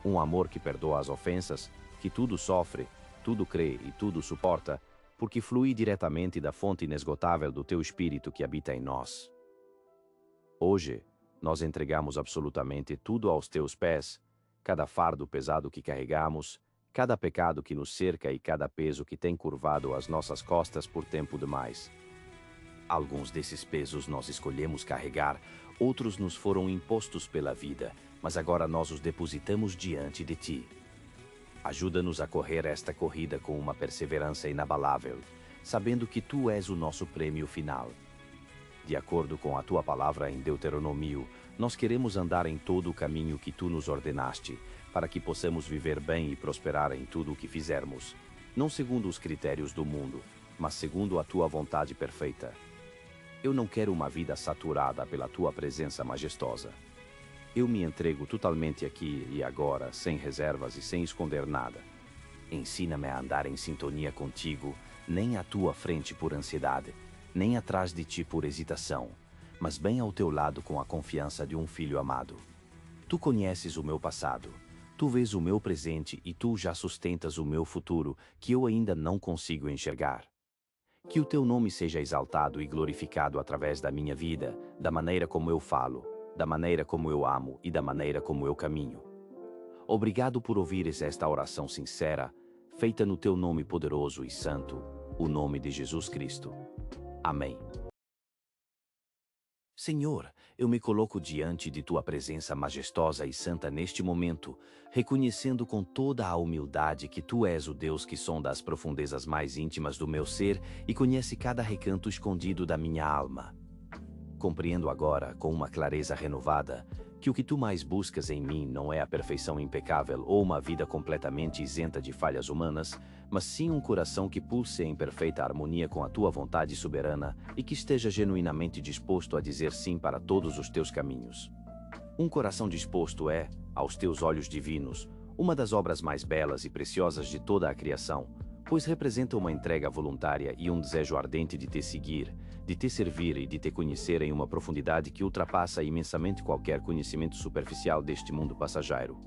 Um amor que perdoa as ofensas, que tudo sofre, tudo crê e tudo suporta, porque flui diretamente da fonte inesgotável do teu Espírito que habita em nós. Hoje, nós entregamos absolutamente tudo aos teus pés, cada fardo pesado que carregamos, cada pecado que nos cerca e cada peso que tem curvado as nossas costas por tempo demais. Alguns desses pesos nós escolhemos carregar, outros nos foram impostos pela vida, mas agora nós os depositamos diante de ti. Ajuda-nos a correr esta corrida com uma perseverança inabalável, sabendo que tu és o nosso prêmio final. De acordo com a tua palavra em Deuteronômio, nós queremos andar em todo o caminho que tu nos ordenaste, para que possamos viver bem e prosperar em tudo o que fizermos, não segundo os critérios do mundo, mas segundo a tua vontade perfeita. Eu não quero uma vida saturada pela tua presença majestosa. Eu me entrego totalmente aqui e agora, sem reservas e sem esconder nada. Ensina-me a andar em sintonia contigo, nem à tua frente por ansiedade, nem atrás de ti por hesitação, mas bem ao teu lado com a confiança de um filho amado. Tu conheces o meu passado, tu vês o meu presente e tu já sustentas o meu futuro, que eu ainda não consigo enxergar. Que o teu nome seja exaltado e glorificado através da minha vida, da maneira como eu falo, da maneira como eu amo e da maneira como eu caminho. Obrigado por ouvires esta oração sincera, feita no teu nome poderoso e santo, o nome de Jesus Cristo. Amém. Senhor, eu me coloco diante de tua presença majestosa e santa neste momento, reconhecendo com toda a humildade que tu és o Deus que sonda as profundezas mais íntimas do meu ser e conhece cada recanto escondido da minha alma. Compreendo agora, com uma clareza renovada, que o que tu mais buscas em mim não é a perfeição impecável ou uma vida completamente isenta de falhas humanas, mas sim um coração que pulse em perfeita harmonia com a tua vontade soberana e que esteja genuinamente disposto a dizer sim para todos os teus caminhos. Um coração disposto é, aos teus olhos divinos, uma das obras mais belas e preciosas de toda a criação, pois representa uma entrega voluntária e um desejo ardente de te seguir, de te servir e de te conhecer em uma profundidade que ultrapassa imensamente qualquer conhecimento superficial deste mundo passageiro.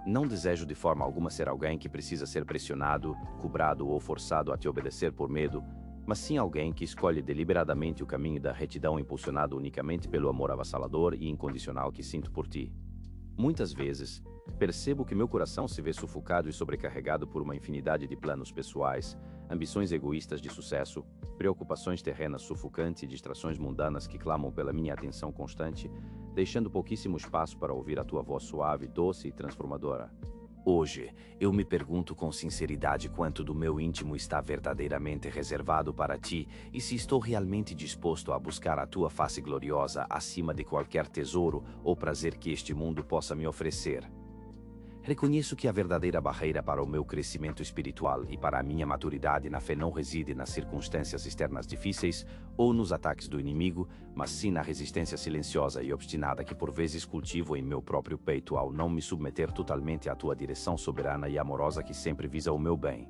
Não desejo de forma alguma ser alguém que precisa ser pressionado, cobrado ou forçado a te obedecer por medo, mas sim alguém que escolhe deliberadamente o caminho da retidão impulsionado unicamente pelo amor avassalador e incondicional que sinto por ti. Muitas vezes, percebo que meu coração se vê sufocado e sobrecarregado por uma infinidade de planos pessoais, ambições egoístas de sucesso, preocupações terrenas sufocantes e distrações mundanas que clamam pela minha atenção constante, deixando pouquíssimo espaço para ouvir a tua voz suave, doce e transformadora. Hoje, eu me pergunto com sinceridade quanto do meu íntimo está verdadeiramente reservado para ti e se estou realmente disposto a buscar a tua face gloriosa acima de qualquer tesouro ou prazer que este mundo possa me oferecer. Reconheço que a verdadeira barreira para o meu crescimento espiritual e para a minha maturidade na fé não reside nas circunstâncias externas difíceis ou nos ataques do inimigo, mas sim na resistência silenciosa e obstinada que por vezes cultivo em meu próprio peito ao não me submeter totalmente à tua direção soberana e amorosa que sempre visa o meu bem.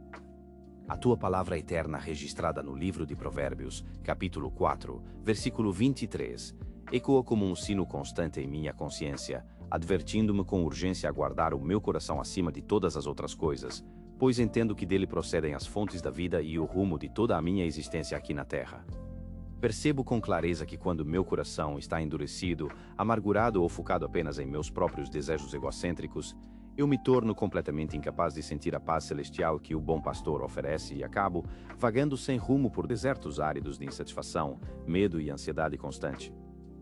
A tua palavra eterna registrada no livro de Provérbios, capítulo 4, versículo 23, ecoa como um sino constante em minha consciência, advertindo-me com urgência a guardar o meu coração acima de todas as outras coisas, pois entendo que dele procedem as fontes da vida e o rumo de toda a minha existência aqui na terra. Percebo com clareza que quando meu coração está endurecido, amargurado ou focado apenas em meus próprios desejos egocêntricos, eu me torno completamente incapaz de sentir a paz celestial que o bom pastor oferece e acabo vagando sem rumo por desertos áridos de insatisfação, medo e ansiedade constante.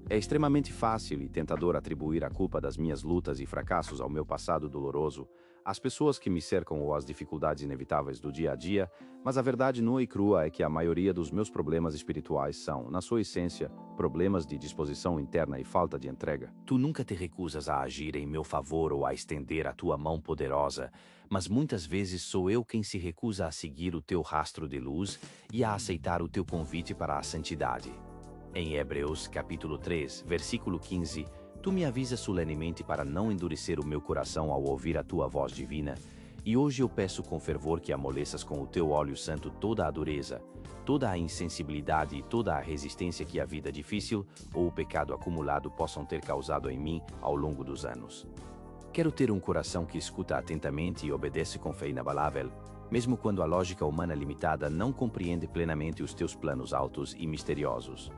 É extremamente fácil e tentador atribuir a culpa das minhas lutas e fracassos ao meu passado doloroso, às pessoas que me cercam ou às dificuldades inevitáveis do dia a dia, mas a verdade nua e crua é que a maioria dos meus problemas espirituais são, na sua essência, problemas de disposição interna e falta de entrega. Tu nunca te recusas a agir em meu favor ou a estender a tua mão poderosa, mas muitas vezes sou eu quem se recusa a seguir o teu rastro de luz e a aceitar o teu convite para a santidade. Em Hebreus, capítulo 3, versículo 15, tu me avisas solenemente para não endurecer o meu coração ao ouvir a tua voz divina, e hoje eu peço com fervor que amoleças com o teu óleo santo toda a dureza, toda a insensibilidade e toda a resistência que a vida difícil ou o pecado acumulado possam ter causado em mim ao longo dos anos. Quero ter um coração que escuta atentamente e obedece com fé inabalável, mesmo quando a lógica humana limitada não compreende plenamente os teus planos altos e misteriosos.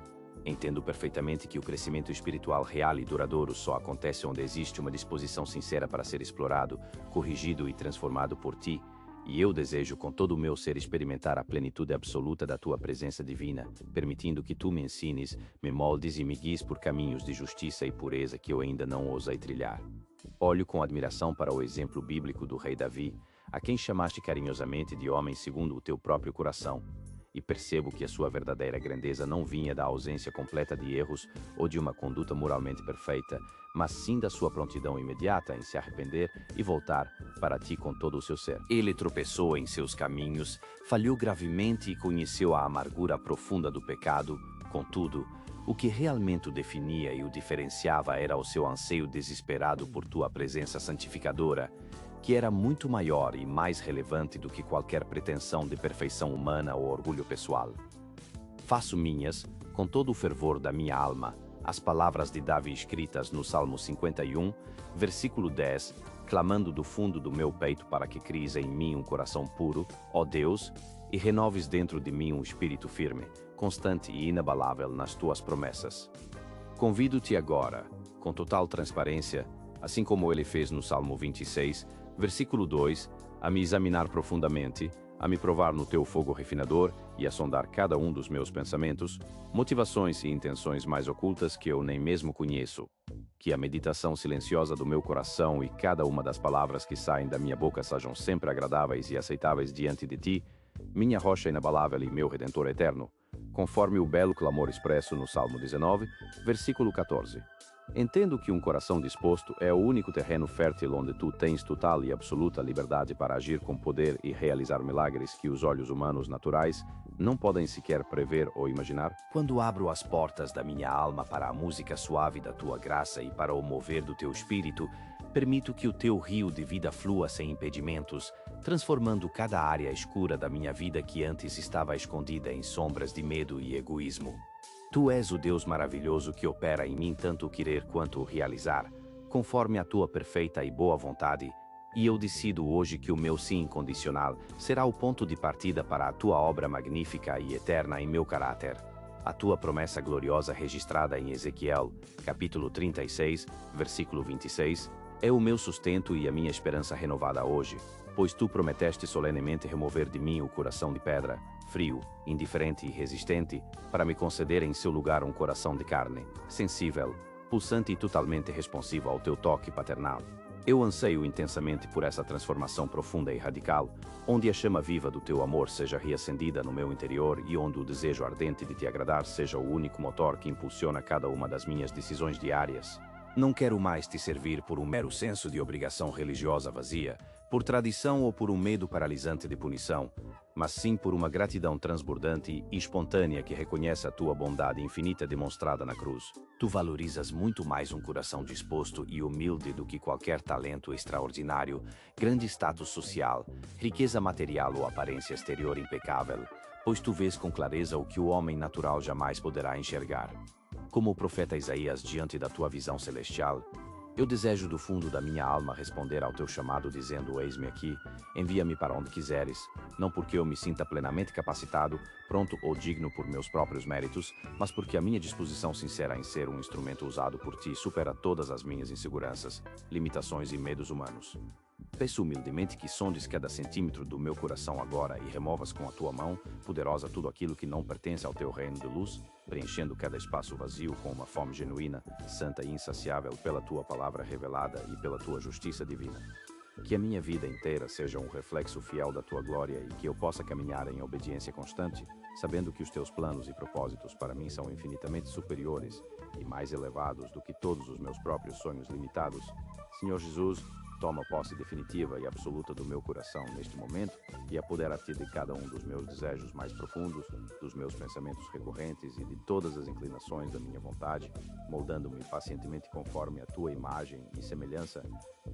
Entendo perfeitamente que o crescimento espiritual real e duradouro só acontece onde existe uma disposição sincera para ser explorado, corrigido e transformado por ti, e eu desejo com todo o meu ser experimentar a plenitude absoluta da tua presença divina, permitindo que tu me ensines, me moldes e me guies por caminhos de justiça e pureza que eu ainda não ousei trilhar. Olho com admiração para o exemplo bíblico do rei Davi, a quem chamaste carinhosamente de homem segundo o teu próprio coração, e percebo que a sua verdadeira grandeza não vinha da ausência completa de erros ou de uma conduta moralmente perfeita, mas sim da sua prontidão imediata em se arrepender e voltar para ti com todo o seu ser. Ele tropeçou em seus caminhos, falhou gravemente e conheceu a amargura profunda do pecado. Contudo, o que realmente o definia e o diferenciava era o seu anseio desesperado por tua presença santificadora, que era muito maior e mais relevante do que qualquer pretensão de perfeição humana ou orgulho pessoal. Faço minhas, com todo o fervor da minha alma, as palavras de Davi escritas no Salmo 51, versículo 10, clamando do fundo do meu peito para que cries em mim um coração puro, ó Deus, e renoves dentro de mim um espírito firme, constante e inabalável nas tuas promessas. Convido-te agora, com total transparência, assim como ele fez no Salmo 26, versículo 2, a me examinar profundamente, a me provar no teu fogo refinador e a sondar cada um dos meus pensamentos, motivações e intenções mais ocultas que eu nem mesmo conheço. Que a meditação silenciosa do meu coração e cada uma das palavras que saem da minha boca sejam sempre agradáveis e aceitáveis diante de ti, minha rocha inabalável e meu Redentor eterno, conforme o belo clamor expresso no Salmo 19, versículo 14. Entendo que um coração disposto é o único terreno fértil onde tu tens total e absoluta liberdade para agir com poder e realizar milagres que os olhos humanos naturais não podem sequer prever ou imaginar. Quando abro as portas da minha alma para a música suave da tua graça e para o mover do teu espírito, Permito que o teu rio de vida flua sem impedimentos, transformando cada área escura da minha vida que antes estava escondida em sombras de medo e egoísmo. Tu és o Deus maravilhoso que opera em mim tanto o querer quanto o realizar, conforme a tua perfeita e boa vontade, e eu decido hoje que o meu sim incondicional será o ponto de partida para a tua obra magnífica e eterna em meu caráter. A tua promessa gloriosa registrada em Ezequiel, capítulo 36, versículo 26, é o meu sustento e a minha esperança renovada hoje, pois tu prometeste solenemente remover de mim o coração de pedra, frio, indiferente e resistente, para me conceder em seu lugar um coração de carne, sensível, pulsante e totalmente responsivo ao teu toque paternal. Eu anseio intensamente por essa transformação profunda e radical, onde a chama viva do teu amor seja reacendida no meu interior e onde o desejo ardente de te agradar seja o único motor que impulsiona cada uma das minhas decisões diárias. Não quero mais te servir por um mero senso de obrigação religiosa vazia, por tradição ou por um medo paralisante de punição, mas sim por uma gratidão transbordante e espontânea que reconhece a tua bondade infinita demonstrada na cruz. Tu valorizas muito mais um coração disposto e humilde do que qualquer talento extraordinário, grande status social, riqueza material ou aparência exterior impecável, pois tu vês com clareza o que o homem natural jamais poderá enxergar. Como o profeta Isaías diante da tua visão celestial, eu desejo do fundo da minha alma responder ao teu chamado dizendo: eis-me aqui, envia-me para onde quiseres, não porque eu me sinta plenamente capacitado, pronto ou digno por meus próprios méritos, mas porque a minha disposição sincera em ser um instrumento usado por ti supera todas as minhas inseguranças, limitações e medos humanos. Peço humildemente que sondes cada centímetro do meu coração agora e removas com a tua mão poderosa tudo aquilo que não pertence ao teu reino de luz, preenchendo cada espaço vazio com uma fome genuína, santa e insaciável pela tua palavra revelada e pela tua justiça divina. Que a minha vida inteira seja um reflexo fiel da tua glória e que eu possa caminhar em obediência constante, sabendo que os teus planos e propósitos para mim são infinitamente superiores e mais elevados do que todos os meus próprios sonhos limitados. Senhor Jesus, toma posse definitiva e absoluta do meu coração neste momento e apodera-te de cada um dos meus desejos mais profundos, dos meus pensamentos recorrentes e de todas as inclinações da minha vontade, moldando-me pacientemente conforme a tua imagem e semelhança.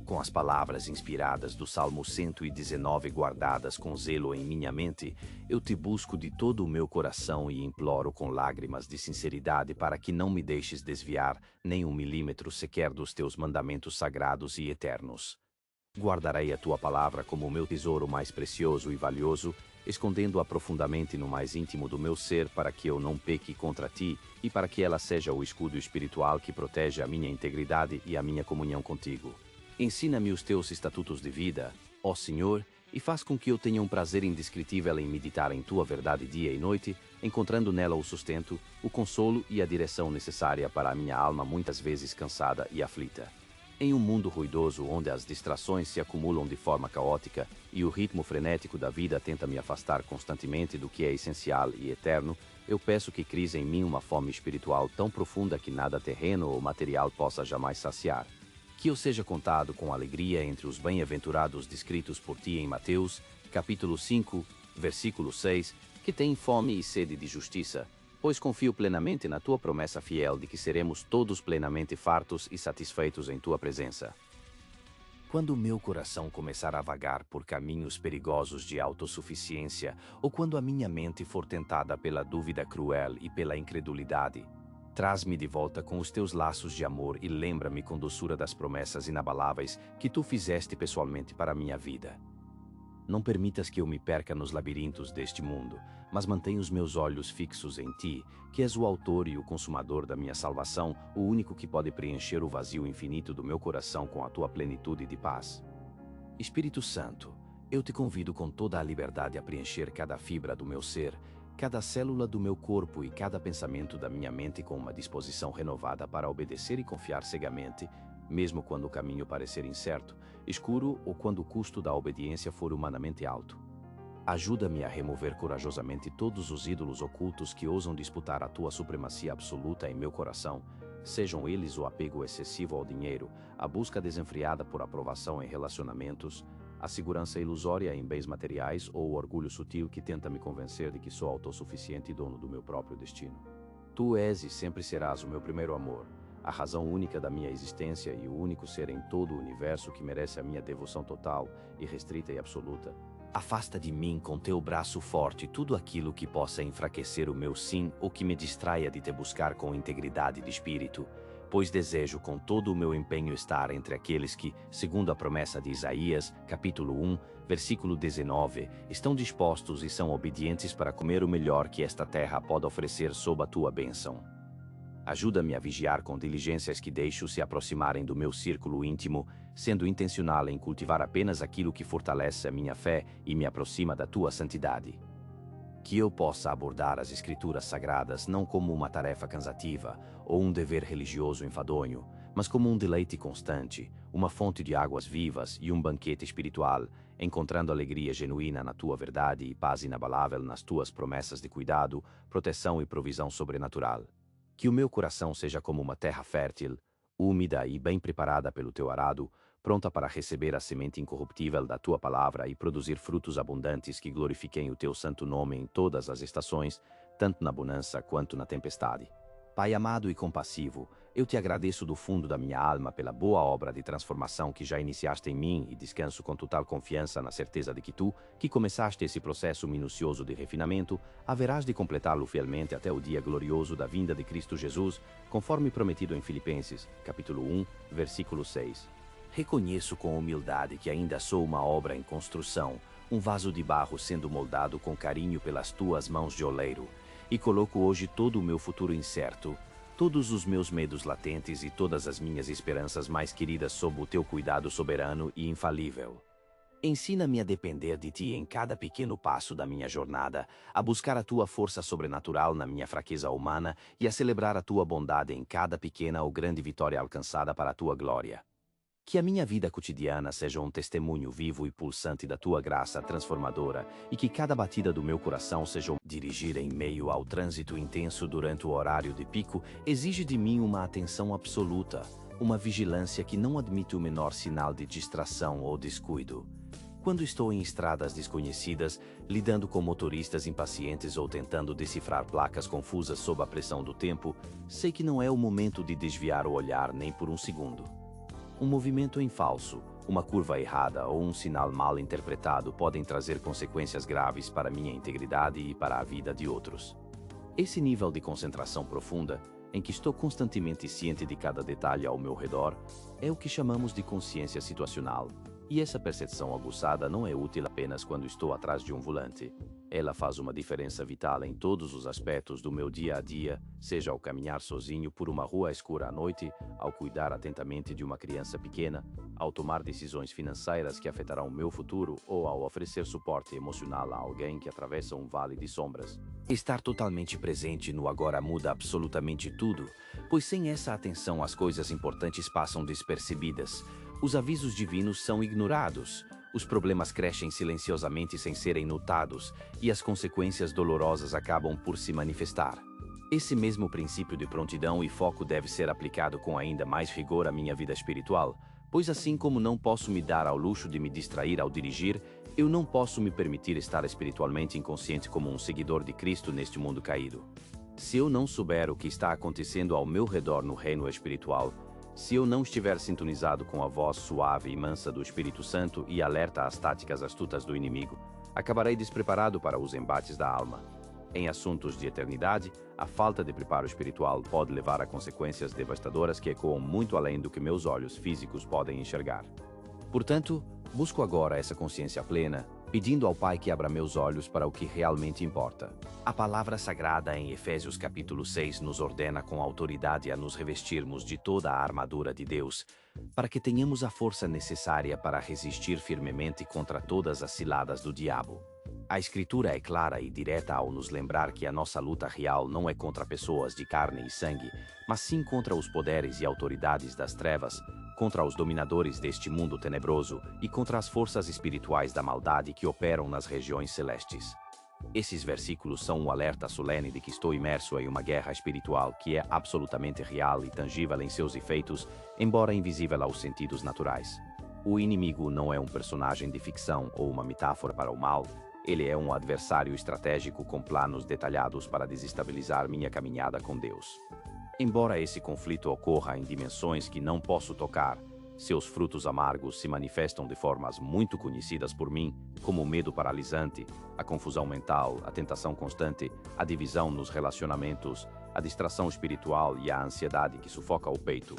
Com as palavras inspiradas do Salmo 119 guardadas com zelo em minha mente, eu te busco de todo o meu coração e imploro com lágrimas de sinceridade para que não me deixes desviar nem um milímetro sequer dos teus mandamentos sagrados e eternos. Guardarei a tua palavra como o meu tesouro mais precioso e valioso, escondendo-a profundamente no mais íntimo do meu ser para que eu não peque contra ti e para que ela seja o escudo espiritual que protege a minha integridade e a minha comunhão contigo. Ensina-me os teus estatutos de vida, ó Senhor, e faz com que eu tenha um prazer indescritível em meditar em tua verdade dia e noite, encontrando nela o sustento, o consolo e a direção necessária para a minha alma muitas vezes cansada e aflita. Em um mundo ruidoso onde as distrações se acumulam de forma caótica e o ritmo frenético da vida tenta me afastar constantemente do que é essencial e eterno, eu peço que crise em mim uma fome espiritual tão profunda que nada terreno ou material possa jamais saciar. Que eu seja contado com alegria entre os bem-aventurados descritos por ti em Mateus, capítulo 5, versículo 6, que têm fome e sede de justiça, pois confio plenamente na tua promessa fiel de que seremos todos plenamente fartos e satisfeitos em tua presença. Quando o meu coração começar a vagar por caminhos perigosos de autossuficiência, ou quando a minha mente for tentada pela dúvida cruel e pela incredulidade, traz-me de volta com os teus laços de amor e lembra-me com doçura das promessas inabaláveis que tu fizeste pessoalmente para a minha vida. Não permitas que eu me perca nos labirintos deste mundo, mas mantenha os meus olhos fixos em ti, que és o autor e o consumador da minha salvação, o único que pode preencher o vazio infinito do meu coração com a tua plenitude de paz. Espírito Santo, eu te convido com toda a liberdade a preencher cada fibra do meu ser, cada célula do meu corpo e cada pensamento da minha mente com uma disposição renovada para obedecer e confiar cegamente, mesmo quando o caminho parecer incerto, escuro ou quando o custo da obediência for humanamente alto. Ajuda-me a remover corajosamente todos os ídolos ocultos que ousam disputar a tua supremacia absoluta em meu coração, sejam eles o apego excessivo ao dinheiro, a busca desenfreada por aprovação em relacionamentos, a segurança ilusória em bens materiais ou o orgulho sutil que tenta me convencer de que sou autossuficiente e dono do meu próprio destino. Tu és e sempre serás o meu primeiro amor, a razão única da minha existência e o único ser em todo o universo que merece a minha devoção total, irrestrita e absoluta. Afasta de mim com teu braço forte tudo aquilo que possa enfraquecer o meu sim ou que me distraia de te buscar com integridade de espírito, pois desejo com todo o meu empenho estar entre aqueles que, segundo a promessa de Isaías, capítulo 1, versículo 19, estão dispostos e são obedientes para comer o melhor que esta terra pode oferecer sob a tua bênção. Ajuda-me a vigiar com diligências que deixo se aproximarem do meu círculo íntimo, sendo intencional em cultivar apenas aquilo que fortalece a minha fé e me aproxima da tua santidade. Que eu possa abordar as Escrituras Sagradas não como uma tarefa cansativa ou um dever religioso enfadonho, mas como um deleite constante, uma fonte de águas vivas e um banquete espiritual, encontrando alegria genuína na tua verdade e paz inabalável nas tuas promessas de cuidado, proteção e provisão sobrenatural. Que o meu coração seja como uma terra fértil, úmida e bem preparada pelo teu arado, pronta para receber a semente incorruptível da tua palavra e produzir frutos abundantes que glorifiquem o teu santo nome em todas as estações, tanto na bonança quanto na tempestade. Pai amado e compassivo, eu te agradeço do fundo da minha alma pela boa obra de transformação que já iniciaste em mim e descanso com total confiança na certeza de que tu, que começaste esse processo minucioso de refinamento, haverás de completá-lo fielmente até o dia glorioso da vinda de Cristo Jesus, conforme prometido em Filipenses, capítulo 1, versículo 6. Reconheço com humildade que ainda sou uma obra em construção, um vaso de barro sendo moldado com carinho pelas tuas mãos de oleiro, e coloco hoje todo o meu futuro incerto, todos os meus medos latentes e todas as minhas esperanças mais queridas sob o teu cuidado soberano e infalível. Ensina-me a depender de ti em cada pequeno passo da minha jornada, a buscar a tua força sobrenatural na minha fraqueza humana e a celebrar a tua bondade em cada pequena ou grande vitória alcançada para a tua glória. Que a minha vida cotidiana seja um testemunho vivo e pulsante da tua graça transformadora e que cada batida do meu coração seja dirigir em meio ao trânsito intenso durante o horário de pico exige de mim uma atenção absoluta, uma vigilância que não admite o menor sinal de distração ou descuido. Quando estou em estradas desconhecidas, lidando com motoristas impacientes ou tentando decifrar placas confusas sob a pressão do tempo, sei que não é o momento de desviar o olhar nem por um segundo. Um movimento em falso, uma curva errada ou um sinal mal interpretado podem trazer consequências graves para minha integridade e para a vida de outros. Esse nível de concentração profunda, em que estou constantemente ciente de cada detalhe ao meu redor, é o que chamamos de consciência situacional. E essa percepção aguçada não é útil apenas quando estou atrás de um volante. Ela faz uma diferença vital em todos os aspectos do meu dia a dia, seja ao caminhar sozinho por uma rua escura à noite, ao cuidar atentamente de uma criança pequena, ao tomar decisões financeiras que afetarão o meu futuro ou ao oferecer suporte emocional a alguém que atravessa um vale de sombras. Estar totalmente presente no agora muda absolutamente tudo, pois sem essa atenção as coisas importantes passam despercebidas. Os avisos divinos são ignorados, os problemas crescem silenciosamente sem serem notados e as consequências dolorosas acabam por se manifestar. Esse mesmo princípio de prontidão e foco deve ser aplicado com ainda mais rigor à minha vida espiritual, pois assim como não posso me dar ao luxo de me distrair ao dirigir, eu não posso me permitir estar espiritualmente inconsciente como um seguidor de Cristo neste mundo caído. Se eu não souber o que está acontecendo ao meu redor no reino espiritual, se eu não estiver sintonizado com a voz suave e mansa do Espírito Santo e alerta às táticas astutas do inimigo, acabarei despreparado para os embates da alma. Em assuntos de eternidade, a falta de preparo espiritual pode levar a consequências devastadoras que ecoam muito além do que meus olhos físicos podem enxergar. Portanto, busco agora essa consciência plena, pedindo ao Pai que abra meus olhos para o que realmente importa. A palavra sagrada em Efésios capítulo 6 nos ordena com autoridade a nos revestirmos de toda a armadura de Deus, para que tenhamos a força necessária para resistir firmemente contra todas as ciladas do diabo. A Escritura é clara e direta ao nos lembrar que a nossa luta real não é contra pessoas de carne e sangue, mas sim contra os poderes e autoridades das trevas, contra os dominadores deste mundo tenebroso e contra as forças espirituais da maldade que operam nas regiões celestes. Esses versículos são um alerta solene de que estou imerso em uma guerra espiritual que é absolutamente real e tangível em seus efeitos, embora invisível aos sentidos naturais. O inimigo não é um personagem de ficção ou uma metáfora para o mal, ele é um adversário estratégico com planos detalhados para desestabilizar minha caminhada com Deus. Embora esse conflito ocorra em dimensões que não posso tocar, seus frutos amargos se manifestam de formas muito conhecidas por mim, como o medo paralisante, a confusão mental, a tentação constante, a divisão nos relacionamentos, a distração espiritual e a ansiedade que sufoca o peito.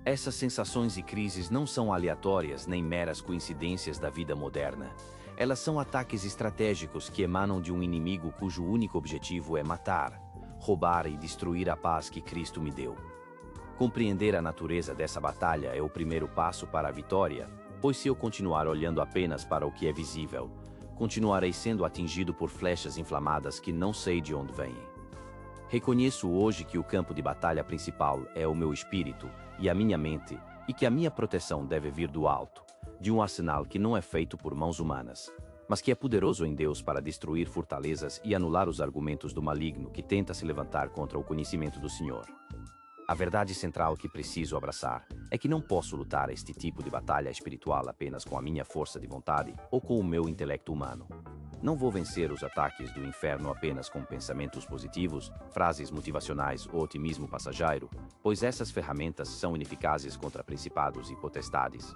Essas sensações e crises não são aleatórias nem meras coincidências da vida moderna. Elas são ataques estratégicos que emanam de um inimigo cujo único objetivo é matar, roubar e destruir a paz que Cristo me deu. Compreender a natureza dessa batalha é o primeiro passo para a vitória, pois se eu continuar olhando apenas para o que é visível, continuarei sendo atingido por flechas inflamadas que não sei de onde vêm. Reconheço hoje que o campo de batalha principal é o meu espírito e a minha mente, e que a minha proteção deve vir do alto, de um arsenal que não é feito por mãos humanas, mas que é poderoso em Deus para destruir fortalezas e anular os argumentos do maligno que tenta se levantar contra o conhecimento do Senhor. A verdade central que preciso abraçar é que não posso lutar este tipo de batalha espiritual apenas com a minha força de vontade ou com o meu intelecto humano. Não vou vencer os ataques do inferno apenas com pensamentos positivos, frases motivacionais ou otimismo passageiro, pois essas ferramentas são ineficazes contra principados e potestades.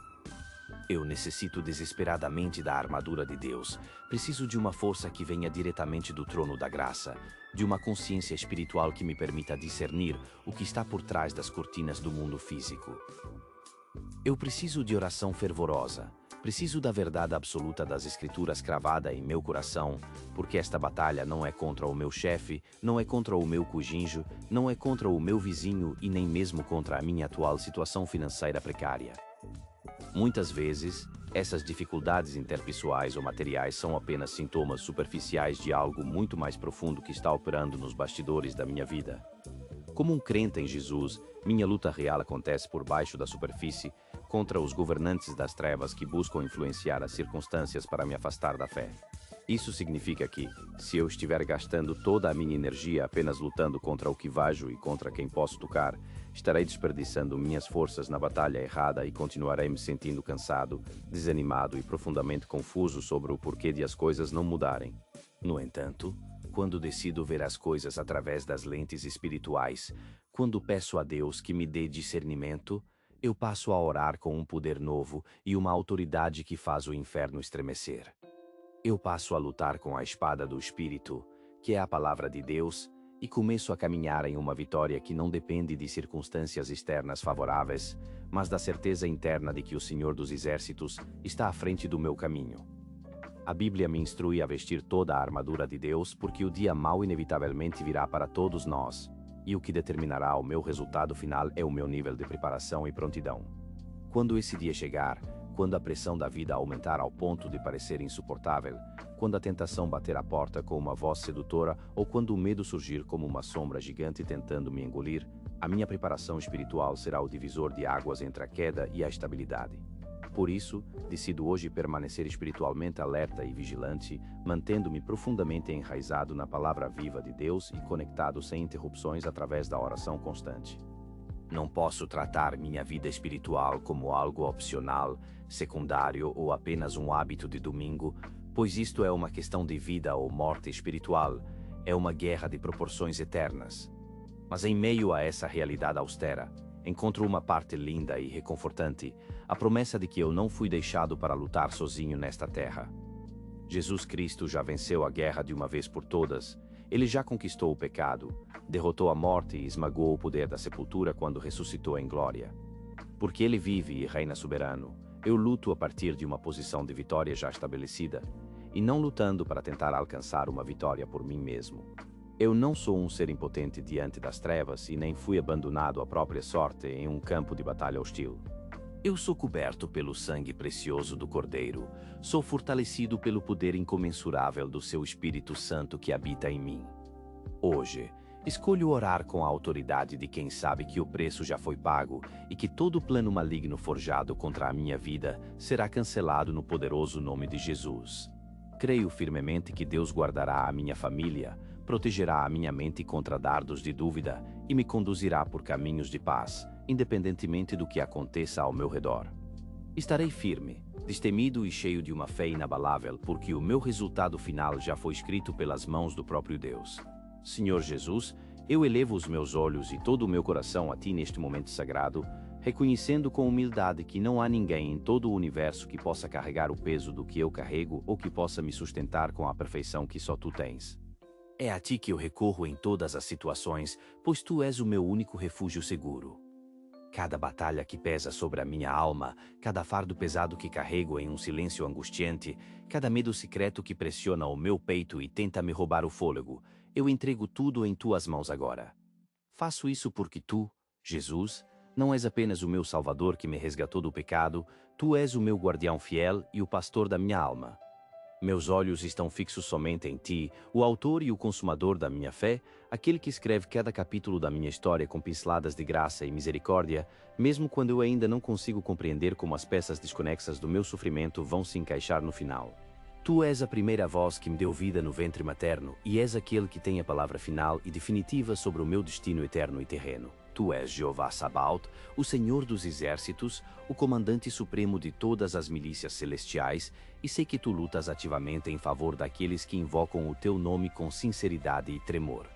Eu necessito desesperadamente da armadura de Deus. Preciso de uma força que venha diretamente do trono da graça, de uma consciência espiritual que me permita discernir o que está por trás das cortinas do mundo físico. Eu preciso de oração fervorosa. Preciso da verdade absoluta das Escrituras cravada em meu coração, porque esta batalha não é contra o meu chefe, não é contra o meu cujinjo, não é contra o meu vizinho e nem mesmo contra a minha atual situação financeira precária. Muitas vezes, essas dificuldades interpessoais ou materiais são apenas sintomas superficiais de algo muito mais profundo que está operando nos bastidores da minha vida. Como um crente em Jesus, minha luta real acontece por baixo da superfície contra os governantes das trevas que buscam influenciar as circunstâncias para me afastar da fé. Isso significa que, se eu estiver gastando toda a minha energia apenas lutando contra o que vejo e contra quem posso tocar, estarei desperdiçando minhas forças na batalha errada e continuarei me sentindo cansado, desanimado e profundamente confuso sobre o porquê de as coisas não mudarem. No entanto, quando decido ver as coisas através das lentes espirituais, quando peço a Deus que me dê discernimento, eu passo a orar com um poder novo e uma autoridade que faz o inferno estremecer. Eu passo a lutar com a espada do Espírito, que é a palavra de Deus, e começo a caminhar em uma vitória que não depende de circunstâncias externas favoráveis, mas da certeza interna de que o Senhor dos Exércitos está à frente do meu caminho. A Bíblia me instrui a vestir toda a armadura de Deus porque o dia mau inevitavelmente virá para todos nós, e o que determinará o meu resultado final é o meu nível de preparação e prontidão. Quando esse dia chegar, quando a pressão da vida aumentar ao ponto de parecer insuportável, quando a tentação bater à porta com uma voz sedutora ou quando o medo surgir como uma sombra gigante tentando me engolir, a minha preparação espiritual será o divisor de águas entre a queda e a estabilidade. Por isso, decido hoje permanecer espiritualmente alerta e vigilante, mantendo-me profundamente enraizado na palavra viva de Deus e conectado sem interrupções através da oração constante. Não posso tratar minha vida espiritual como algo opcional, secundário ou apenas um hábito de domingo, pois isto é uma questão de vida ou morte espiritual, é uma guerra de proporções eternas. Mas em meio a essa realidade austera, encontro uma parte linda e reconfortante, a promessa de que eu não fui deixado para lutar sozinho nesta terra. Jesus Cristo já venceu a guerra de uma vez por todas. Ele já conquistou o pecado, derrotou a morte e esmagou o poder da sepultura quando ressuscitou em glória. Porque ele vive e reina soberano, eu luto a partir de uma posição de vitória já estabelecida, e não lutando para tentar alcançar uma vitória por mim mesmo. Eu não sou um ser impotente diante das trevas e nem fui abandonado à própria sorte em um campo de batalha hostil. Eu sou coberto pelo sangue precioso do Cordeiro, sou fortalecido pelo poder incomensurável do seu Espírito Santo que habita em mim. Hoje, escolho orar com a autoridade de quem sabe que o preço já foi pago e que todo plano maligno forjado contra a minha vida será cancelado no poderoso nome de Jesus. Creio firmemente que Deus guardará a minha família, protegerá a minha mente contra dardos de dúvida e me conduzirá por caminhos de paz, independentemente do que aconteça ao meu redor. Estarei firme, destemido e cheio de uma fé inabalável, porque o meu resultado final já foi escrito pelas mãos do próprio Deus. Senhor Jesus, Eu elevo os meus olhos e todo o meu coração a ti neste momento sagrado, reconhecendo com humildade que não há ninguém em todo o universo que possa carregar o peso do que eu carrego ou que possa me sustentar com a perfeição que só tu tens. É a ti que eu recorro em todas as situações, pois tu és o meu único refúgio seguro. Cada batalha que pesa sobre a minha alma, cada fardo pesado que carrego em um silêncio angustiante, cada medo secreto que pressiona o meu peito e tenta me roubar o fôlego, eu entrego tudo em tuas mãos agora. Faço isso porque tu, Jesus, não és apenas o meu Salvador que me resgatou do pecado, tu és o meu guardião fiel e o pastor da minha alma. Meus olhos estão fixos somente em ti, o autor e o consumador da minha fé, aquele que escreve cada capítulo da minha história com pinceladas de graça e misericórdia, mesmo quando eu ainda não consigo compreender como as peças desconexas do meu sofrimento vão se encaixar no final. Tu és a primeira voz que me deu vida no ventre materno e és aquele que tem a palavra final e definitiva sobre o meu destino eterno e terreno. Tu és Jeová Sabaoth, o Senhor dos exércitos, o comandante supremo de todas as milícias celestiais, e sei que tu lutas ativamente em favor daqueles que invocam o teu nome com sinceridade e tremor.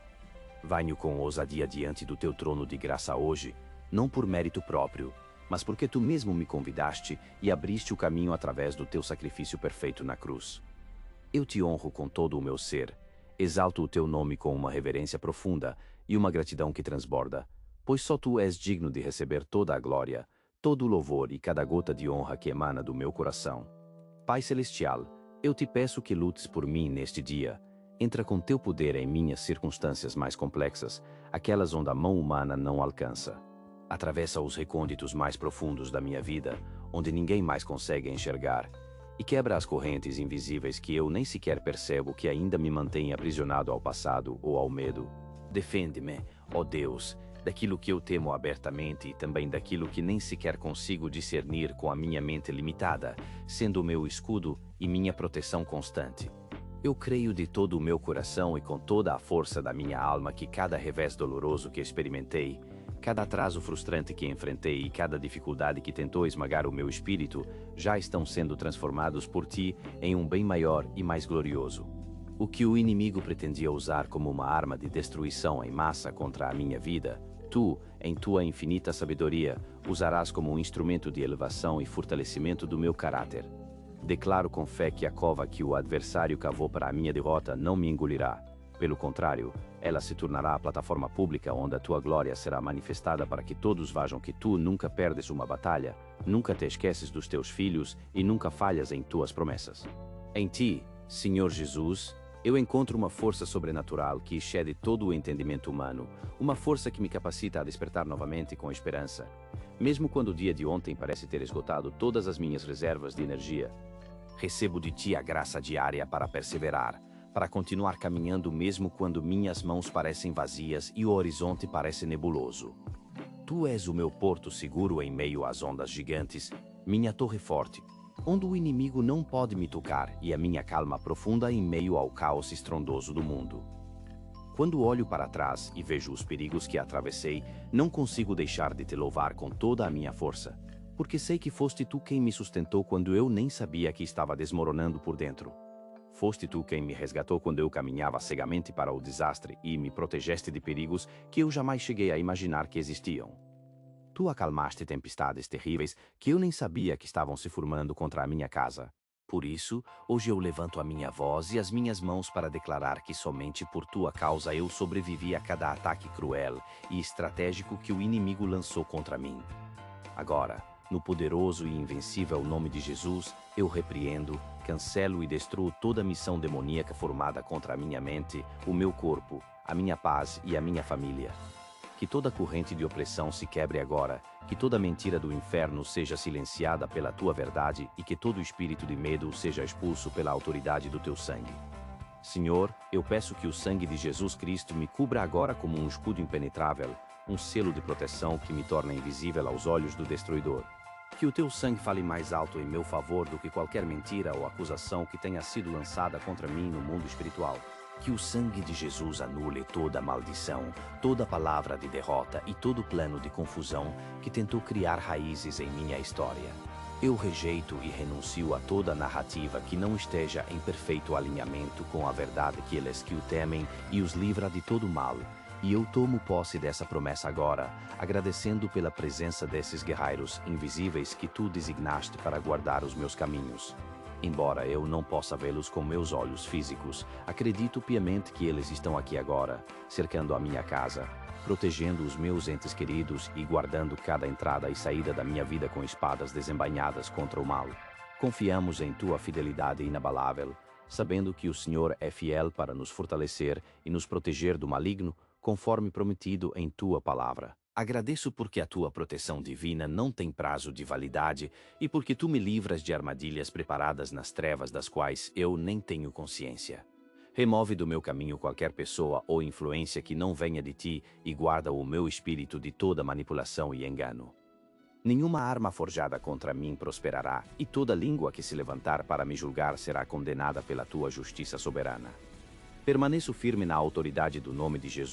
Venho com ousadia diante do teu trono de graça hoje, não por mérito próprio, mas porque tu mesmo me convidaste e abriste o caminho através do teu sacrifício perfeito na cruz. Eu te honro com todo o meu ser, exalto o teu nome com uma reverência profunda e uma gratidão que transborda, pois só tu és digno de receber toda a glória, todo o louvor e cada gota de honra que emana do meu coração. Pai Celestial, eu te peço que lutes por mim neste dia. Entra com teu poder em minhas circunstâncias mais complexas, aquelas onde a mão humana não alcança. Atravessa os recônditos mais profundos da minha vida, onde ninguém mais consegue enxergar, e quebra as correntes invisíveis que eu nem sequer percebo que ainda me mantêm aprisionado ao passado ou ao medo. Defende-me, ó Deus, daquilo que eu temo abertamente e também daquilo que nem sequer consigo discernir com a minha mente limitada, sendo o meu escudo e minha proteção constante. Eu creio de todo o meu coração e com toda a força da minha alma que cada revés doloroso que experimentei, cada atraso frustrante que enfrentei e cada dificuldade que tentou esmagar o meu espírito já estão sendo transformados por ti em um bem maior e mais glorioso. O que o inimigo pretendia usar como uma arma de destruição em massa contra a minha vida, tu, em tua infinita sabedoria, usarás como um instrumento de elevação e fortalecimento do meu caráter. Declaro com fé que a cova que o adversário cavou para a minha derrota não me engolirá. Pelo contrário, ela se tornará a plataforma pública onde a tua glória será manifestada para que todos vejam que tu nunca perdes uma batalha, nunca te esqueces dos teus filhos e nunca falhas em tuas promessas. Em ti, Senhor Jesus, eu encontro uma força sobrenatural que excede todo o entendimento humano, uma força que me capacita a despertar novamente com esperança. Mesmo quando o dia de ontem parece ter esgotado todas as minhas reservas de energia, recebo de ti a graça diária para perseverar, para continuar caminhando mesmo quando minhas mãos parecem vazias e o horizonte parece nebuloso. Tu és o meu porto seguro em meio às ondas gigantes, minha torre forte, onde o inimigo não pode me tocar e a minha calma profunda em meio ao caos estrondoso do mundo. Quando olho para trás e vejo os perigos que atravessei, não consigo deixar de te louvar com toda a minha força, porque sei que foste tu quem me sustentou quando eu nem sabia que estava desmoronando por dentro. Foste tu quem me resgatou quando eu caminhava cegamente para o desastre e me protegeste de perigos que eu jamais cheguei a imaginar que existiam. Tu acalmaste tempestades terríveis que eu nem sabia que estavam se formando contra a minha casa. Por isso, hoje eu levanto a minha voz e as minhas mãos para declarar que somente por tua causa eu sobrevivi a cada ataque cruel e estratégico que o inimigo lançou contra mim. Agora, no poderoso e invencível nome de Jesus, eu repreendo, cancelo e destruo toda missão demoníaca formada contra a minha mente, o meu corpo, a minha paz e a minha família. Que toda corrente de opressão se quebre agora, que toda mentira do inferno seja silenciada pela tua verdade e que todo espírito de medo seja expulso pela autoridade do teu sangue. Senhor, eu peço que o sangue de Jesus Cristo me cubra agora como um escudo impenetrável, um selo de proteção que me torna invisível aos olhos do destruidor. Que o teu sangue fale mais alto em meu favor do que qualquer mentira ou acusação que tenha sido lançada contra mim no mundo espiritual. Que o sangue de Jesus anule toda maldição, toda palavra de derrota e todo plano de confusão que tentou criar raízes em minha história. Eu rejeito e renuncio a toda narrativa que não esteja em perfeito alinhamento com a verdade que eles que o temem e os livra de todo mal, E eu tomo posse dessa promessa agora, agradecendo pela presença desses guerreiros invisíveis que tu designaste para guardar os meus caminhos. Embora eu não possa vê-los com meus olhos físicos, acredito piamente que eles estão aqui agora, cercando a minha casa, protegendo os meus entes queridos e guardando cada entrada e saída da minha vida com espadas desembainhadas contra o mal. Confiamos em tua fidelidade inabalável, sabendo que o Senhor é fiel para nos fortalecer e nos proteger do maligno, conforme prometido em tua palavra. Agradeço porque a tua proteção divina não tem prazo de validade e porque tu me livras de armadilhas preparadas nas trevas das quais eu nem tenho consciência. Remove do meu caminho qualquer pessoa ou influência que não venha de ti e guarda o meu espírito de toda manipulação e engano. Nenhuma arma forjada contra mim prosperará, e toda língua que se levantar para me julgar será condenada pela tua justiça soberana. Permaneço firme na autoridade do nome de Jesus.